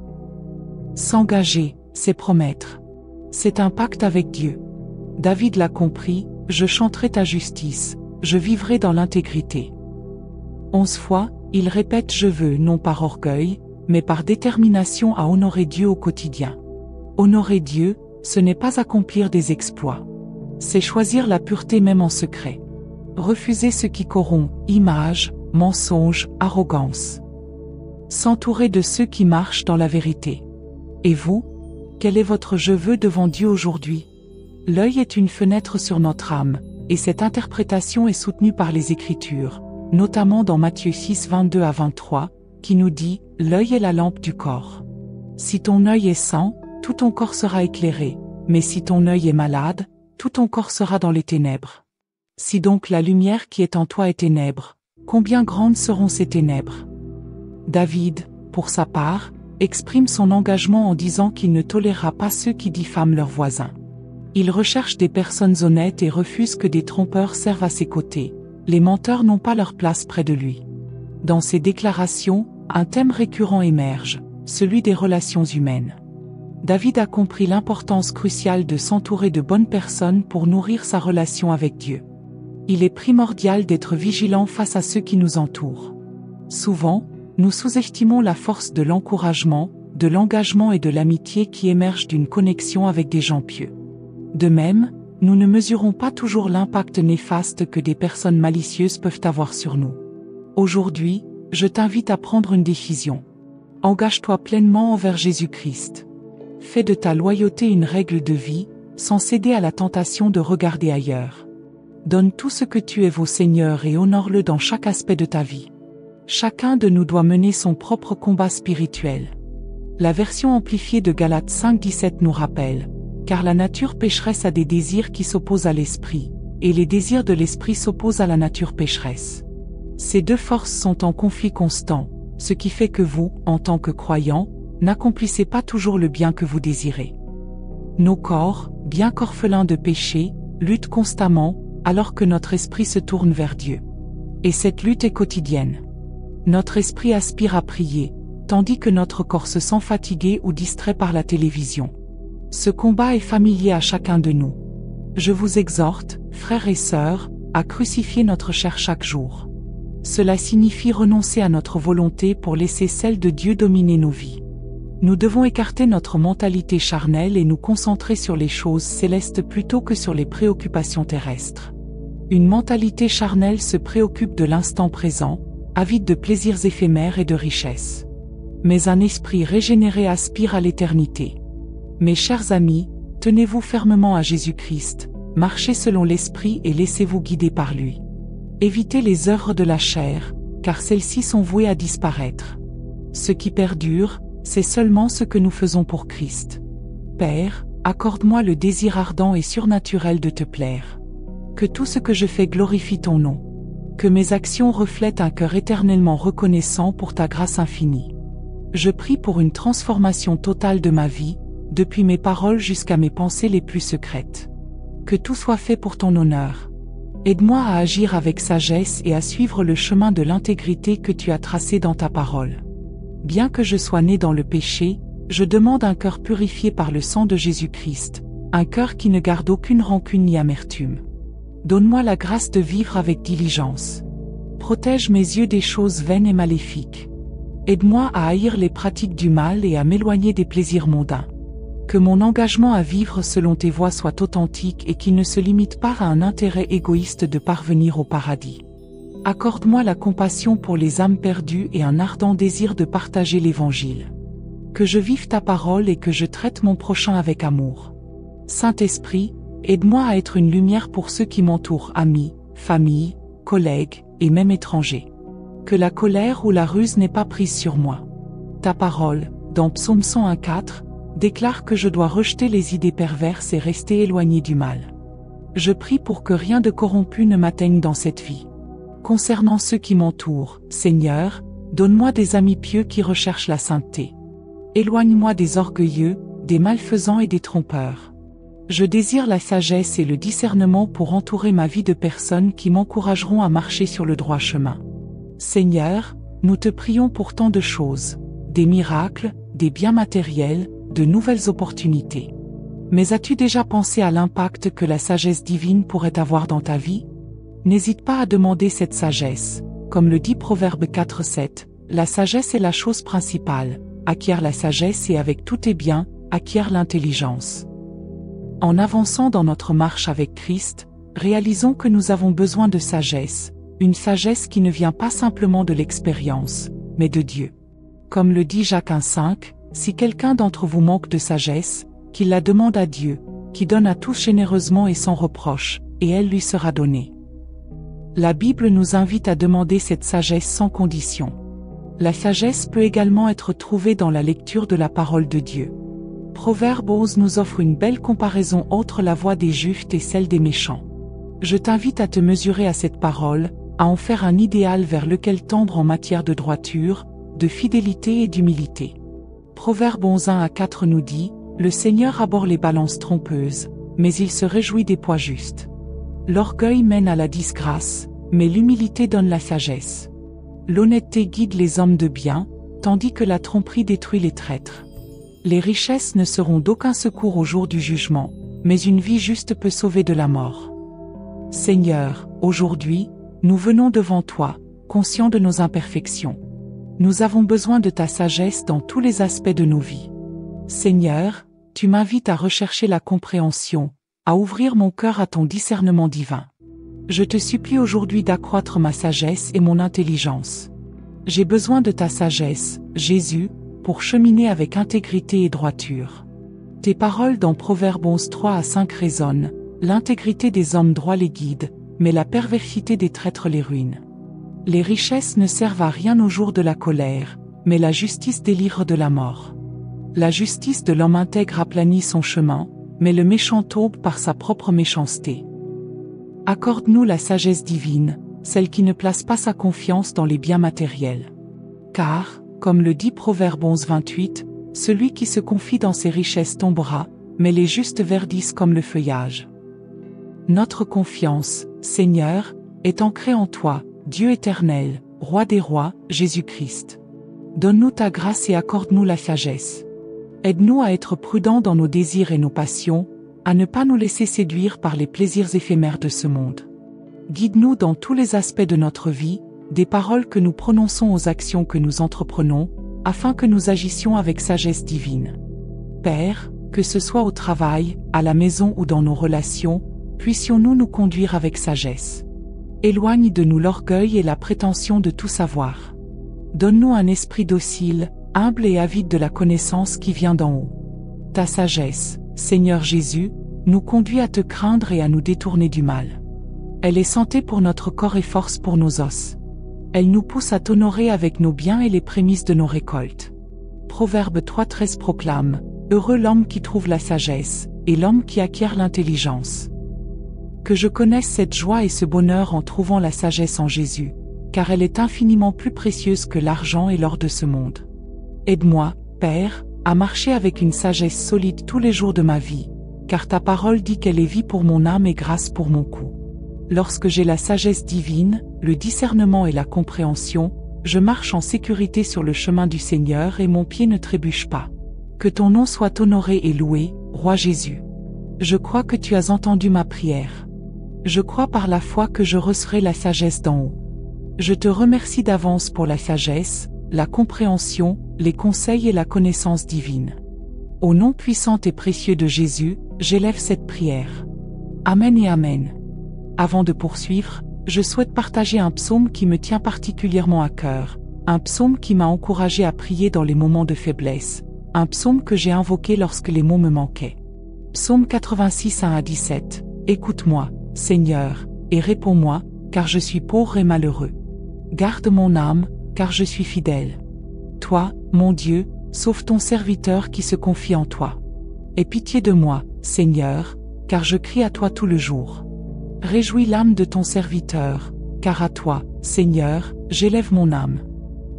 S'engager, c'est promettre. C'est un pacte avec Dieu. David l'a compris, je chanterai ta justice, je vivrai dans l'intégrité. 11 fois, il répète je veux non par orgueil, mais par détermination à honorer Dieu au quotidien. Honorer Dieu, ce n'est pas accomplir des exploits. C'est choisir la pureté même en secret. Refuser ce qui corrompt, images, mensonges, arrogance. S'entourer de ceux qui marchent dans la vérité. Et vous, quel est votre je veux devant Dieu aujourd'hui? L'œil est une fenêtre sur notre âme, et cette interprétation est soutenue par les Écritures, notamment dans Matthieu 6, 22 à 23, qui nous dit « L'œil est la lampe du corps. Si ton œil est sain, tout ton corps sera éclairé, mais si ton œil est malade, tout ton corps sera dans les ténèbres. Si donc la lumière qui est en toi est ténèbres, combien grandes seront ces ténèbres ?» David, pour sa part, exprime son engagement en disant qu'il ne tolérera pas ceux qui diffament leurs voisins. Il recherche des personnes honnêtes et refuse que des trompeurs servent à ses côtés. Les menteurs n'ont pas leur place près de lui. Dans ses déclarations, un thème récurrent émerge, celui des relations humaines. David a compris l'importance cruciale de s'entourer de bonnes personnes pour nourrir sa relation avec Dieu. Il est primordial d'être vigilant face à ceux qui nous entourent. Souvent, nous sous-estimons la force de l'encouragement, de l'engagement et de l'amitié qui émergent d'une connexion avec des gens pieux. De même, nous ne mesurons pas toujours l'impact néfaste que des personnes malicieuses peuvent avoir sur nous. Aujourd'hui, je t'invite à prendre une décision. Engage-toi pleinement envers Jésus-Christ. Fais de ta loyauté une règle de vie, sans céder à la tentation de regarder ailleurs. Donne tout ce que tu es au Seigneur et honore-le dans chaque aspect de ta vie. Chacun de nous doit mener son propre combat spirituel. La version amplifiée de Galates 5:17 nous rappelle « Car la nature pécheresse a des désirs qui s'opposent à l'esprit, et les désirs de l'esprit s'opposent à la nature pécheresse. Ces deux forces sont en conflit constant, ce qui fait que vous, en tant que croyants, n'accomplissez pas toujours le bien que vous désirez. » Nos corps, bien qu'orphelins de péché, luttent constamment, alors que notre esprit se tourne vers Dieu. Et cette lutte est quotidienne. Notre esprit aspire à prier, tandis que notre corps se sent fatigué ou distrait par la télévision. Ce combat est familier à chacun de nous. Je vous exhorte, frères et sœurs, à crucifier notre chair chaque jour. Cela signifie renoncer à notre volonté pour laisser celle de Dieu dominer nos vies. Nous devons écarter notre mentalité charnelle et nous concentrer sur les choses célestes plutôt que sur les préoccupations terrestres. Une mentalité charnelle se préoccupe de l'instant présent, avide de plaisirs éphémères et de richesses. Mais un esprit régénéré aspire à l'éternité. Mes chers amis, tenez-vous fermement à Jésus-Christ, marchez selon l'Esprit et laissez-vous guider par lui. Évitez les œuvres de la chair, car celles-ci sont vouées à disparaître. Ce qui perdure, c'est seulement ce que nous faisons pour Christ. Père, accorde-moi le désir ardent et surnaturel de te plaire. Que tout ce que je fais glorifie ton nom. Que mes actions reflètent un cœur éternellement reconnaissant pour ta grâce infinie. Je prie pour une transformation totale de ma vie, depuis mes paroles jusqu'à mes pensées les plus secrètes. Que tout soit fait pour ton honneur. Aide-moi à agir avec sagesse et à suivre le chemin de l'intégrité que tu as tracé dans ta parole. Bien que je sois né dans le péché, je demande un cœur purifié par le sang de Jésus-Christ, un cœur qui ne garde aucune rancune ni amertume. Donne-moi la grâce de vivre avec diligence. Protège mes yeux des choses vaines et maléfiques. Aide-moi à haïr les pratiques du mal et à m'éloigner des plaisirs mondains. Que mon engagement à vivre selon tes voies soit authentique et qu'il ne se limite pas à un intérêt égoïste de parvenir au paradis. Accorde-moi la compassion pour les âmes perdues et un ardent désir de partager l'Évangile. Que je vive ta parole et que je traite mon prochain avec amour. Saint-Esprit, aide-moi à être une lumière pour ceux qui m'entourent, amis, famille, collègues et même étrangers. Que la colère ou la ruse n'ait pas prise sur moi. Ta parole, dans Psaume 101:4, déclare que je dois rejeter les idées perverses et rester éloigné du mal. Je prie pour que rien de corrompu ne m'atteigne dans cette vie. Concernant ceux qui m'entourent, Seigneur, donne-moi des amis pieux qui recherchent la sainteté. Éloigne-moi des orgueilleux, des malfaisants et des trompeurs. Je désire la sagesse et le discernement pour entourer ma vie de personnes qui m'encourageront à marcher sur le droit chemin. Seigneur, nous te prions pour tant de choses, des miracles, des biens matériels, de nouvelles opportunités. Mais as-tu déjà pensé à l'impact que la sagesse divine pourrait avoir dans ta vie? N'hésite pas à demander cette sagesse, comme le dit Proverbe 4:7, La sagesse est la chose principale. Acquiert la sagesse et avec tout est bien, acquiert l'intelligence. En avançant dans notre marche avec Christ, réalisons que nous avons besoin de sagesse, une sagesse qui ne vient pas simplement de l'expérience, mais de Dieu. Comme le dit Jacques 1,5, si quelqu'un d'entre vous manque de sagesse, qu'il la demande à Dieu, qui donne à tous généreusement et sans reproche, et elle lui sera donnée. La Bible nous invite à demander cette sagesse sans condition. La sagesse peut également être trouvée dans la lecture de la parole de Dieu. Proverbe 11 nous offre une belle comparaison entre la voie des justes et celle des méchants. Je t'invite à te mesurer à cette parole, à en faire un idéal vers lequel tendre en matière de droiture, de fidélité et d'humilité. Proverbe 11 1-4 nous dit, « Le Seigneur abhorre les balances trompeuses, mais il se réjouit des poids justes. L'orgueil mène à la disgrâce, mais l'humilité donne la sagesse. L'honnêteté guide les hommes de bien, tandis que la tromperie détruit les traîtres. Les richesses ne seront d'aucun secours au jour du jugement, mais une vie juste peut sauver de la mort. Seigneur, aujourd'hui, nous venons devant toi, conscients de nos imperfections. Nous avons besoin de ta sagesse dans tous les aspects de nos vies. Seigneur, tu m'invites à rechercher la compréhension, à ouvrir mon cœur à ton discernement divin. Je te supplie aujourd'hui d'accroître ma sagesse et mon intelligence. J'ai besoin de ta sagesse, Jésus, pour cheminer avec intégrité et droiture. Tes paroles dans Proverbe 11 3-5 résonnent, l'intégrité des hommes droits les guide, mais la perversité des traîtres les ruine. Les richesses ne servent à rien au jour de la colère, mais la justice délivre de la mort. La justice de l'homme intègre aplanit son chemin, mais le méchant tombe par sa propre méchanceté. Accorde-nous la sagesse divine, celle qui ne place pas sa confiance dans les biens matériels. Car, comme le dit Proverbe 11-28, celui qui se confie dans ses richesses tombera, mais les justes verdissent comme le feuillage. Notre confiance, Seigneur, est ancrée en toi, Dieu éternel, Roi des rois, Jésus-Christ. Donne-nous ta grâce et accorde-nous la sagesse. Aide-nous à être prudents dans nos désirs et nos passions, à ne pas nous laisser séduire par les plaisirs éphémères de ce monde. Guide-nous dans tous les aspects de notre vie, des paroles que nous prononçons aux actions que nous entreprenons, afin que nous agissions avec sagesse divine. Père, que ce soit au travail, à la maison ou dans nos relations, puissions-nous nous conduire avec sagesse. Éloigne de nous l'orgueil et la prétention de tout savoir. Donne-nous un esprit docile, humble et avide de la connaissance qui vient d'en haut. Ta sagesse, Seigneur Jésus, nous conduit à te craindre et à nous détourner du mal. Elle est santé pour notre corps et force pour nos os. Elle nous pousse à t'honorer avec nos biens et les prémices de nos récoltes. Proverbe 3-13 proclame, « Heureux l'homme qui trouve la sagesse, et l'homme qui acquiert l'intelligence. » Que je connaisse cette joie et ce bonheur en trouvant la sagesse en Jésus, car elle est infiniment plus précieuse que l'argent et l'or de ce monde. Aide-moi, Père, à marcher avec une sagesse solide tous les jours de ma vie, car ta parole dit qu'elle est vie pour mon âme et grâce pour mon cou. Lorsque j'ai la sagesse divine, le discernement et la compréhension, je marche en sécurité sur le chemin du Seigneur et mon pied ne trébuche pas. Que ton nom soit honoré et loué, Roi Jésus. Je crois que tu as entendu ma prière. Je crois par la foi que je recevrai la sagesse d'en haut. Je te remercie d'avance pour la sagesse, la compréhension, les conseils et la connaissance divine. Au nom puissant et précieux de Jésus, j'élève cette prière. Amen et Amen. Avant de poursuivre, je souhaite partager un psaume qui me tient particulièrement à cœur, un psaume qui m'a encouragé à prier dans les moments de faiblesse, un psaume que j'ai invoqué lorsque les mots me manquaient. Psaume 86 1-17. Écoute-moi, Seigneur, et réponds-moi, car je suis pauvre et malheureux. Garde mon âme, car je suis fidèle. Toi, mon Dieu, sauve ton serviteur qui se confie en toi. Aie pitié de moi, Seigneur, car je crie à toi tout le jour. Réjouis l'âme de ton serviteur, car à toi, Seigneur, j'élève mon âme.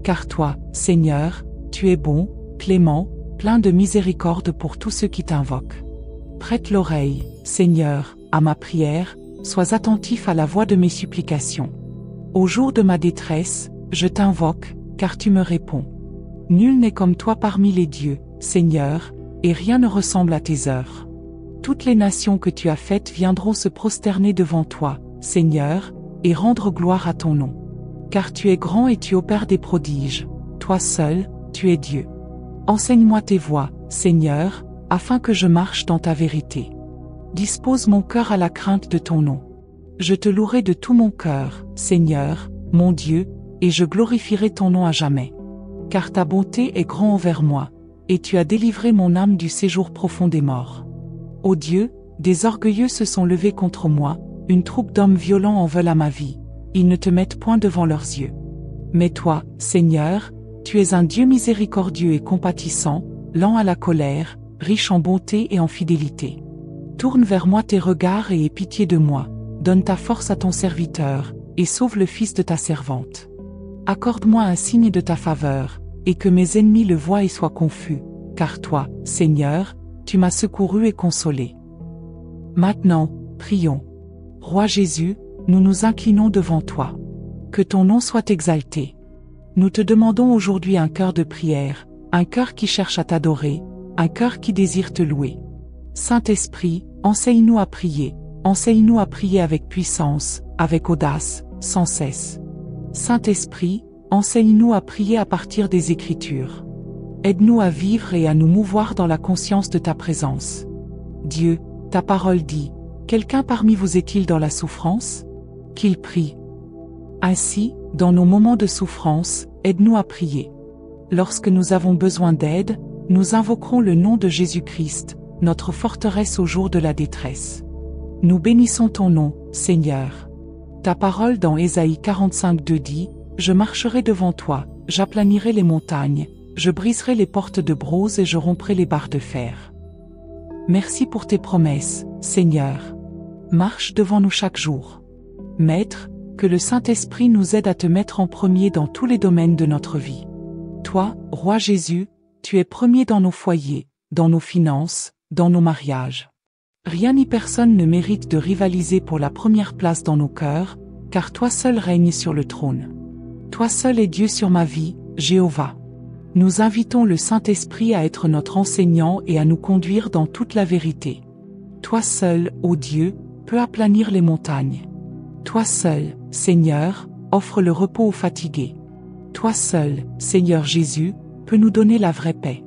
Car toi, Seigneur, tu es bon, clément, plein de miséricorde pour tous ceux qui t'invoquent. Prête l'oreille, Seigneur, à ma prière, sois attentif à la voix de mes supplications. Au jour de ma détresse, je t'invoque, car tu me réponds. Nul n'est comme toi parmi les dieux, Seigneur, et rien ne ressemble à tes œuvres. Toutes les nations que tu as faites viendront se prosterner devant toi, Seigneur, et rendre gloire à ton nom. Car tu es grand et tu opères des prodiges, toi seul, tu es Dieu. Enseigne-moi tes voies, Seigneur, afin que je marche dans ta vérité. Dispose mon cœur à la crainte de ton nom. Je te louerai de tout mon cœur, Seigneur, mon Dieu, et je glorifierai ton nom à jamais. Car ta bonté est grande envers moi, et tu as délivré mon âme du séjour profond des morts. Ô Dieu, des orgueilleux se sont levés contre moi, une troupe d'hommes violents en veulent à ma vie. Ils ne te mettent point devant leurs yeux. Mais toi, Seigneur, tu es un Dieu miséricordieux et compatissant, lent à la colère, riche en bonté et en fidélité. Tourne vers moi tes regards et aie pitié de moi, donne ta force à ton serviteur, et sauve le fils de ta servante. Accorde-moi un signe de ta faveur, et que mes ennemis le voient et soient confus, car toi, Seigneur, tu m'as secouru et consolé. Maintenant, prions. Roi Jésus, nous nous inclinons devant toi. Que ton nom soit exalté. Nous te demandons aujourd'hui un cœur de prière, un cœur qui cherche à t'adorer, un cœur qui désire te louer. Saint-Esprit, enseigne-nous à prier avec puissance, avec audace, sans cesse. Saint-Esprit, enseigne-nous à prier à partir des Écritures. Aide-nous à vivre et à nous mouvoir dans la conscience de ta présence. Dieu, ta parole dit, quelqu'un parmi vous est-il dans la souffrance? Qu'il prie. Ainsi, dans nos moments de souffrance, aide-nous à prier. Lorsque nous avons besoin d'aide, nous invoquerons le nom de Jésus-Christ, notre forteresse au jour de la détresse. Nous bénissons ton nom, Seigneur. Ta parole dans Ésaïe 45:2 dit, « Je marcherai devant toi, j'aplanirai les montagnes, je briserai les portes de bronze et je romprai les barres de fer. » Merci pour tes promesses, Seigneur. Marche devant nous chaque jour. Maître, que le Saint-Esprit nous aide à te mettre en premier dans tous les domaines de notre vie. Toi, Roi Jésus, tu es premier dans nos foyers, dans nos finances, dans nos mariages. Rien ni personne ne mérite de rivaliser pour la première place dans nos cœurs, car toi seul règnes sur le trône. Toi seul es Dieu sur ma vie, Jéhovah. Nous invitons le Saint-Esprit à être notre enseignant et à nous conduire dans toute la vérité. Toi seul, ô Dieu, peux aplanir les montagnes. Toi seul, Seigneur, offre le repos aux fatigués. Toi seul, Seigneur Jésus, peux nous donner la vraie paix.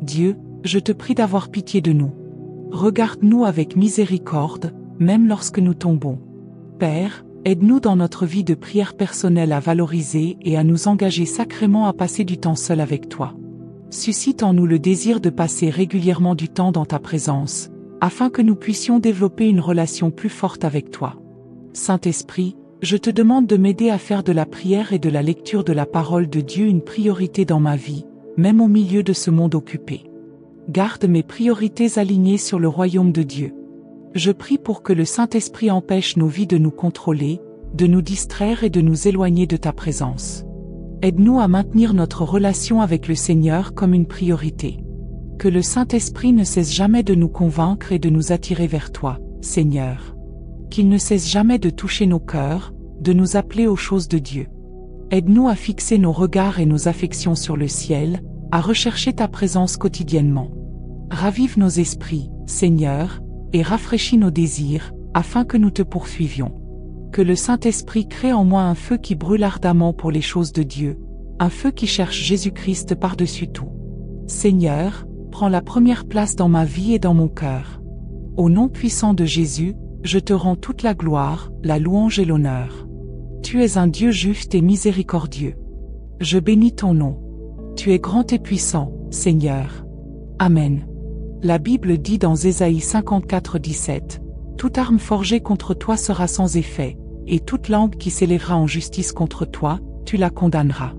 Dieu, je te prie d'avoir pitié de nous. Regarde-nous avec miséricorde, même lorsque nous tombons. Père, aide-nous dans notre vie de prière personnelle à valoriser et à nous engager sacrément à passer du temps seul avec toi. Suscite en nous le désir de passer régulièrement du temps dans ta présence, afin que nous puissions développer une relation plus forte avec toi. Saint-Esprit, je te demande de m'aider à faire de la prière et de la lecture de la parole de Dieu une priorité dans ma vie, même au milieu de ce monde occupé. Garde mes priorités alignées sur le royaume de Dieu. Je prie pour que le Saint-Esprit empêche nos vies de nous contrôler, de nous distraire et de nous éloigner de ta présence. Aide-nous à maintenir notre relation avec le Seigneur comme une priorité. Que le Saint-Esprit ne cesse jamais de nous convaincre et de nous attirer vers toi, Seigneur. Qu'il ne cesse jamais de toucher nos cœurs, de nous appeler aux choses de Dieu. Aide-nous à fixer nos regards et nos affections sur le ciel, à rechercher ta présence quotidiennement. Ravive nos esprits, Seigneur, et rafraîchis nos désirs, afin que nous te poursuivions. Que le Saint-Esprit crée en moi un feu qui brûle ardemment pour les choses de Dieu, un feu qui cherche Jésus-Christ par-dessus tout. Seigneur, prends la première place dans ma vie et dans mon cœur. Au nom puissant de Jésus, je te rends toute la gloire, la louange et l'honneur. Tu es un Dieu juste et miséricordieux. Je bénis ton nom. Tu es grand et puissant, Seigneur. Amen. La Bible dit dans Ésaïe 54:17, « Toute arme forgée contre toi sera sans effet, et toute langue qui s'élèvera en justice contre toi, tu la condamneras. »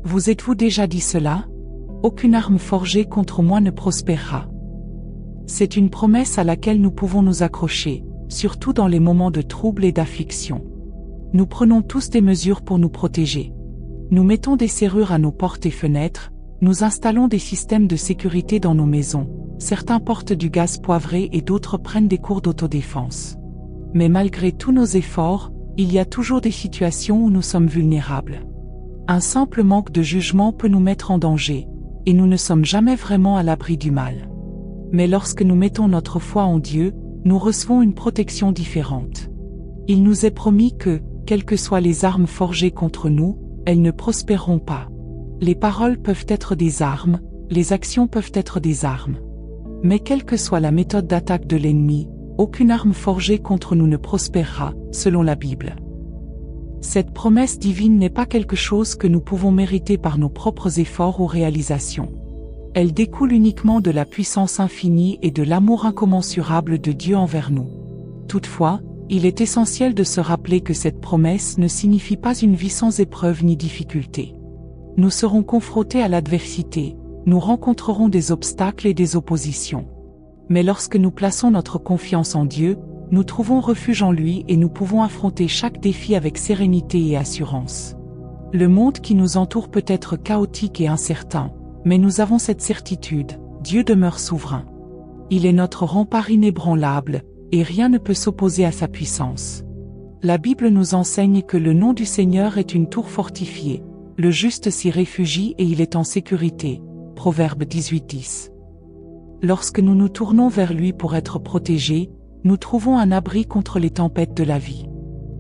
Vous êtes-vous déjà dit cela? Aucune arme forgée contre moi ne prospérera. C'est une promesse à laquelle nous pouvons nous accrocher, surtout dans les moments de trouble et d'affliction. Nous prenons tous des mesures pour nous protéger. Nous mettons des serrures à nos portes et fenêtres, nous installons des systèmes de sécurité dans nos maisons, certains portent du gaz poivré et d'autres prennent des cours d'autodéfense. Mais malgré tous nos efforts, il y a toujours des situations où nous sommes vulnérables. Un simple manque de jugement peut nous mettre en danger, et nous ne sommes jamais vraiment à l'abri du mal. Mais lorsque nous mettons notre foi en Dieu, nous recevons une protection différente. Il nous est promis que, quelles que soient les armes forgées contre nous, elles ne prospéreront pas. Les paroles peuvent être des armes, les actions peuvent être des armes. Mais quelle que soit la méthode d'attaque de l'ennemi, aucune arme forgée contre nous ne prospérera, selon la Bible. Cette promesse divine n'est pas quelque chose que nous pouvons mériter par nos propres efforts ou réalisations. Elle découle uniquement de la puissance infinie et de l'amour incommensurable de Dieu envers nous. Toutefois, il est essentiel de se rappeler que cette promesse ne signifie pas une vie sans épreuve ni difficulté. Nous serons confrontés à l'adversité, nous rencontrerons des obstacles et des oppositions. Mais lorsque nous plaçons notre confiance en Dieu, nous trouvons refuge en lui et nous pouvons affronter chaque défi avec sérénité et assurance. Le monde qui nous entoure peut être chaotique et incertain, mais nous avons cette certitude, Dieu demeure souverain. Il est notre rempart inébranlable, et rien ne peut s'opposer à sa puissance. La Bible nous enseigne que le nom du Seigneur est une tour fortifiée, le juste s'y réfugie et il est en sécurité. Proverbe 18:10. Lorsque nous nous tournons vers lui pour être protégés, nous trouvons un abri contre les tempêtes de la vie.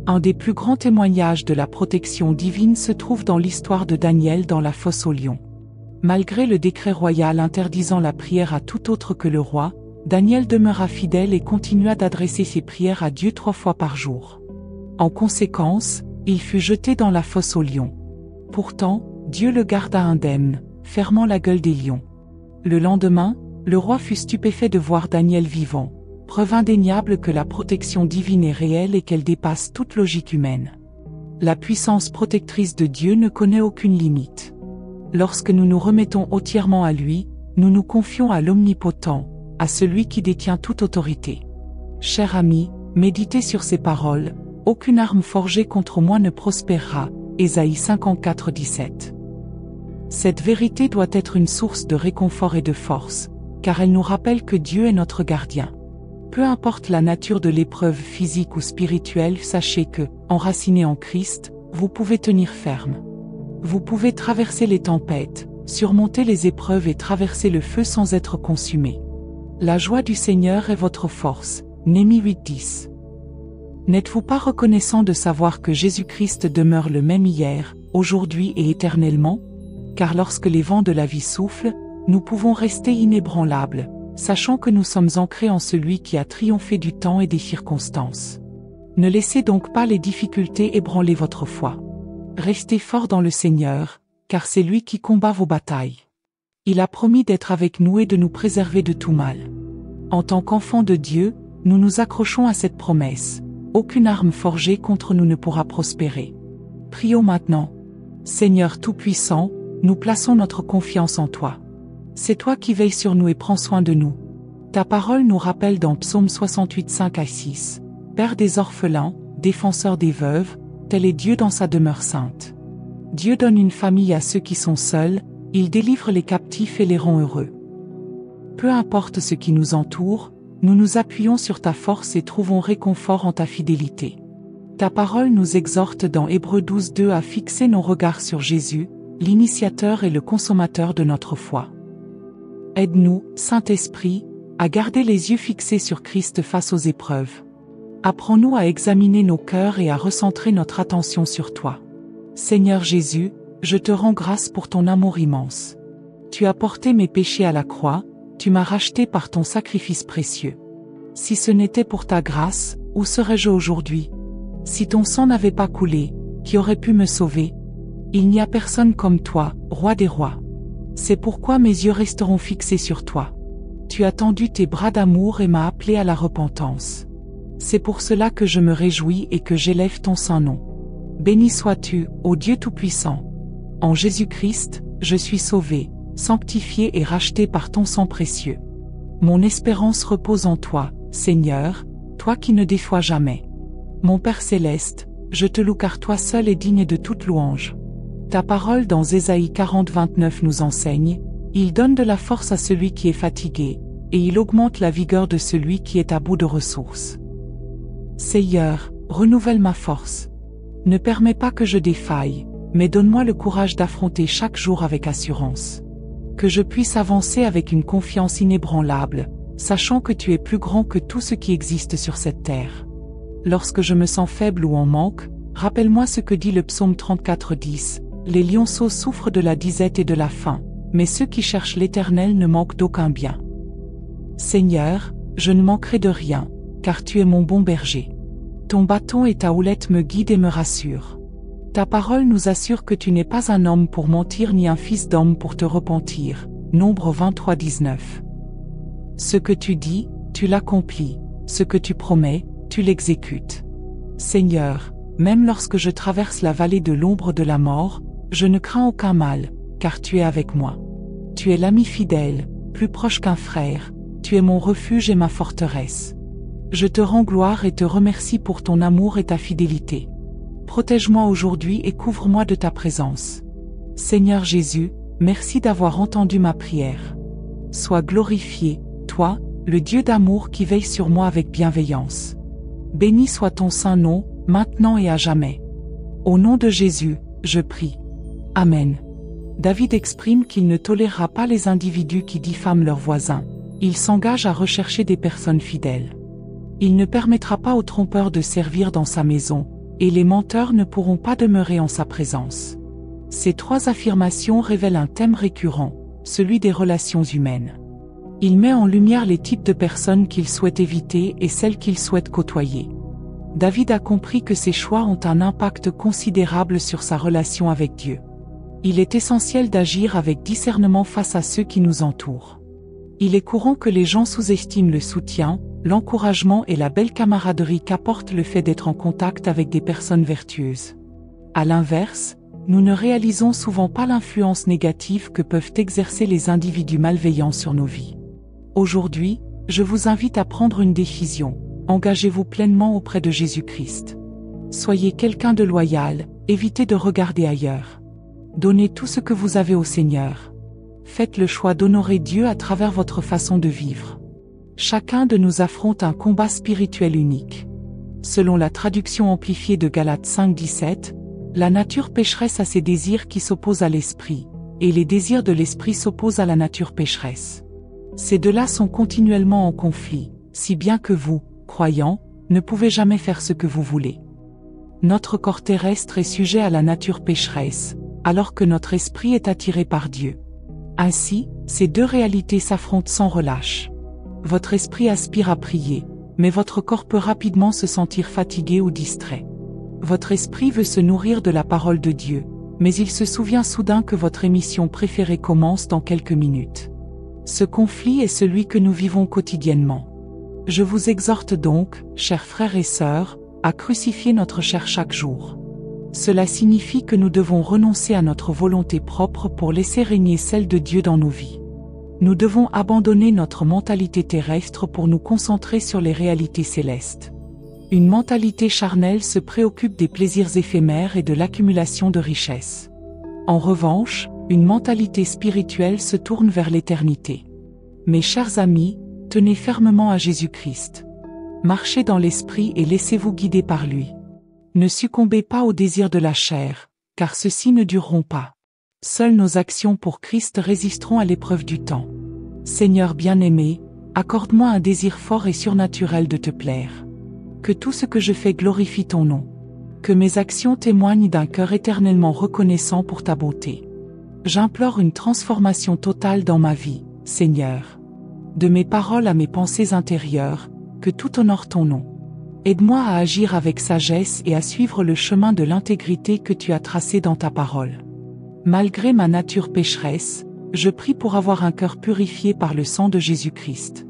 Un des plus grands témoignages de la protection divine se trouve dans l'histoire de Daniel dans la fosse aux lions. Malgré le décret royal interdisant la prière à tout autre que le roi, Daniel demeura fidèle et continua d'adresser ses prières à Dieu 3 fois par jour. En conséquence, il fut jeté dans la fosse aux lions. Pourtant, Dieu le garda indemne, fermant la gueule des lions. Le lendemain, le roi fut stupéfait de voir Daniel vivant, preuve indéniable que la protection divine est réelle et qu'elle dépasse toute logique humaine. La puissance protectrice de Dieu ne connaît aucune limite. Lorsque nous nous remettons entièrement à lui, nous nous confions à l'Omnipotent, à celui qui détient toute autorité. Cher ami, méditez sur ces paroles, aucune arme forgée contre moi ne prospérera, Ésaïe 54:17. Cette vérité doit être une source de réconfort et de force, car elle nous rappelle que Dieu est notre gardien. Peu importe la nature de l'épreuve physique ou spirituelle, sachez que, enraciné en Christ, vous pouvez tenir ferme. Vous pouvez traverser les tempêtes, surmonter les épreuves et traverser le feu sans être consumé. La joie du Seigneur est votre force. Néhémie 8:10. N'êtes-vous pas reconnaissant de savoir que Jésus-Christ demeure le même hier, aujourd'hui et éternellement? Car lorsque les vents de la vie soufflent, nous pouvons rester inébranlables, sachant que nous sommes ancrés en celui qui a triomphé du temps et des circonstances. Ne laissez donc pas les difficultés ébranler votre foi. Restez fort dans le Seigneur, car c'est lui qui combat vos batailles. Il a promis d'être avec nous et de nous préserver de tout mal. En tant qu'enfants de Dieu, nous nous accrochons à cette promesse. Aucune arme forgée contre nous ne pourra prospérer. Prions maintenant. Seigneur Tout-Puissant, nous plaçons notre confiance en toi. C'est toi qui veilles sur nous et prends soin de nous. Ta parole nous rappelle dans Psaume 68:5-6, Père des orphelins, défenseur des veuves, tel est Dieu dans sa demeure sainte. Dieu donne une famille à ceux qui sont seuls, il délivre les captifs et les rend heureux. Peu importe ce qui nous entoure, nous nous appuyons sur ta force et trouvons réconfort en ta fidélité. Ta parole nous exhorte dans Hébreux 12:2 à fixer nos regards sur Jésus, l'initiateur et le consommateur de notre foi. Aide-nous, Saint-Esprit, à garder les yeux fixés sur Christ face aux épreuves. Apprends-nous à examiner nos cœurs et à recentrer notre attention sur toi. Seigneur Jésus, je te rends grâce pour ton amour immense. Tu as porté mes péchés à la croix, tu m'as racheté par ton sacrifice précieux. Si ce n'était pour ta grâce, où serais-je aujourd'hui? Si ton sang n'avait pas coulé, qui aurait pu me sauver? Il n'y a personne comme toi, roi des rois. C'est pourquoi mes yeux resteront fixés sur toi. Tu as tendu tes bras d'amour et m'as appelé à la repentance. C'est pour cela que je me réjouis et que j'élève ton saint nom. Béni sois-tu, ô Dieu Tout-Puissant. En Jésus-Christ, je suis sauvé, sanctifié et racheté par ton sang précieux. Mon espérance repose en toi, Seigneur, toi qui ne déçois jamais. Mon Père céleste, je te loue car toi seul es digne de toute louange. Ta parole dans Ésaïe 40:29 nous enseigne, il donne de la force à celui qui est fatigué, et il augmente la vigueur de celui qui est à bout de ressources. Seigneur, renouvelle ma force. Ne permets pas que je défaille, mais donne-moi le courage d'affronter chaque jour avec assurance. Que je puisse avancer avec une confiance inébranlable, sachant que tu es plus grand que tout ce qui existe sur cette terre. Lorsque je me sens faible ou en manque, rappelle-moi ce que dit le psaume 34:10, Les lionceaux souffrent de la disette et de la faim, mais ceux qui cherchent l'Éternel ne manquent d'aucun bien. Seigneur, je ne manquerai de rien, car tu es mon bon berger. Ton bâton et ta houlette me guident et me rassurent. Ta parole nous assure que tu n'es pas un homme pour mentir ni un fils d'homme pour te repentir. Nombre 23, 19. Ce que tu dis, tu l'accomplis. Ce que tu promets, tu l'exécutes. Seigneur, même lorsque je traverse la vallée de l'ombre de la mort, je ne crains aucun mal, car tu es avec moi. Tu es l'ami fidèle, plus proche qu'un frère, tu es mon refuge et ma forteresse. Je te rends gloire et te remercie pour ton amour et ta fidélité. Protège-moi aujourd'hui et couvre-moi de ta présence. Seigneur Jésus, merci d'avoir entendu ma prière. Sois glorifié, toi, le Dieu d'amour qui veille sur moi avec bienveillance. Béni soit ton saint nom, maintenant et à jamais. Au nom de Jésus, je prie. Amen. David exprime qu'il ne tolérera pas les individus qui diffament leurs voisins. Il s'engage à rechercher des personnes fidèles. Il ne permettra pas aux trompeurs de servir dans sa maison, et les menteurs ne pourront pas demeurer en sa présence. Ces trois affirmations révèlent un thème récurrent, celui des relations humaines. Il met en lumière les types de personnes qu'il souhaite éviter et celles qu'il souhaite côtoyer. David a compris que ses choix ont un impact considérable sur sa relation avec Dieu. Il est essentiel d'agir avec discernement face à ceux qui nous entourent. Il est courant que les gens sous-estiment le soutien, l'encouragement et la belle camaraderie qu'apporte le fait d'être en contact avec des personnes vertueuses. À l'inverse, nous ne réalisons souvent pas l'influence négative que peuvent exercer les individus malveillants sur nos vies. Aujourd'hui, je vous invite à prendre une décision. Engagez-vous pleinement auprès de Jésus-Christ. Soyez quelqu'un de loyal, évitez de regarder ailleurs. Donnez tout ce que vous avez au Seigneur. Faites le choix d'honorer Dieu à travers votre façon de vivre. Chacun de nous affronte un combat spirituel unique. Selon la traduction amplifiée de Galates 5:17, la nature pécheresse a ses désirs qui s'opposent à l'esprit, et les désirs de l'esprit s'opposent à la nature pécheresse. Ces deux-là sont continuellement en conflit, si bien que vous, croyants, ne pouvez jamais faire ce que vous voulez. Notre corps terrestre est sujet à la nature pécheresse, alors que notre esprit est attiré par Dieu. Ainsi, ces deux réalités s'affrontent sans relâche. Votre esprit aspire à prier, mais votre corps peut rapidement se sentir fatigué ou distrait. Votre esprit veut se nourrir de la parole de Dieu, mais il se souvient soudain que votre émission préférée commence dans quelques minutes. Ce conflit est celui que nous vivons quotidiennement. Je vous exhorte donc, chers frères et sœurs, à crucifier notre chair chaque jour. Cela signifie que nous devons renoncer à notre volonté propre pour laisser régner celle de Dieu dans nos vies. Nous devons abandonner notre mentalité terrestre pour nous concentrer sur les réalités célestes. Une mentalité charnelle se préoccupe des plaisirs éphémères et de l'accumulation de richesses. En revanche, une mentalité spirituelle se tourne vers l'éternité. Mes chers amis, tenez fermement à Jésus-Christ. Marchez dans l'esprit et laissez-vous guider par lui. Ne succombez pas aux désirs de la chair, car ceux-ci ne dureront pas. Seules nos actions pour Christ résisteront à l'épreuve du temps. Seigneur bien-aimé, accorde-moi un désir fort et surnaturel de te plaire. Que tout ce que je fais glorifie ton nom. Que mes actions témoignent d'un cœur éternellement reconnaissant pour ta bonté. J'implore une transformation totale dans ma vie, Seigneur. De mes paroles à mes pensées intérieures, que tout honore ton nom. Aide-moi à agir avec sagesse et à suivre le chemin de l'intégrité que tu as tracé dans ta parole. Malgré ma nature pécheresse, je prie pour avoir un cœur purifié par le sang de Jésus-Christ.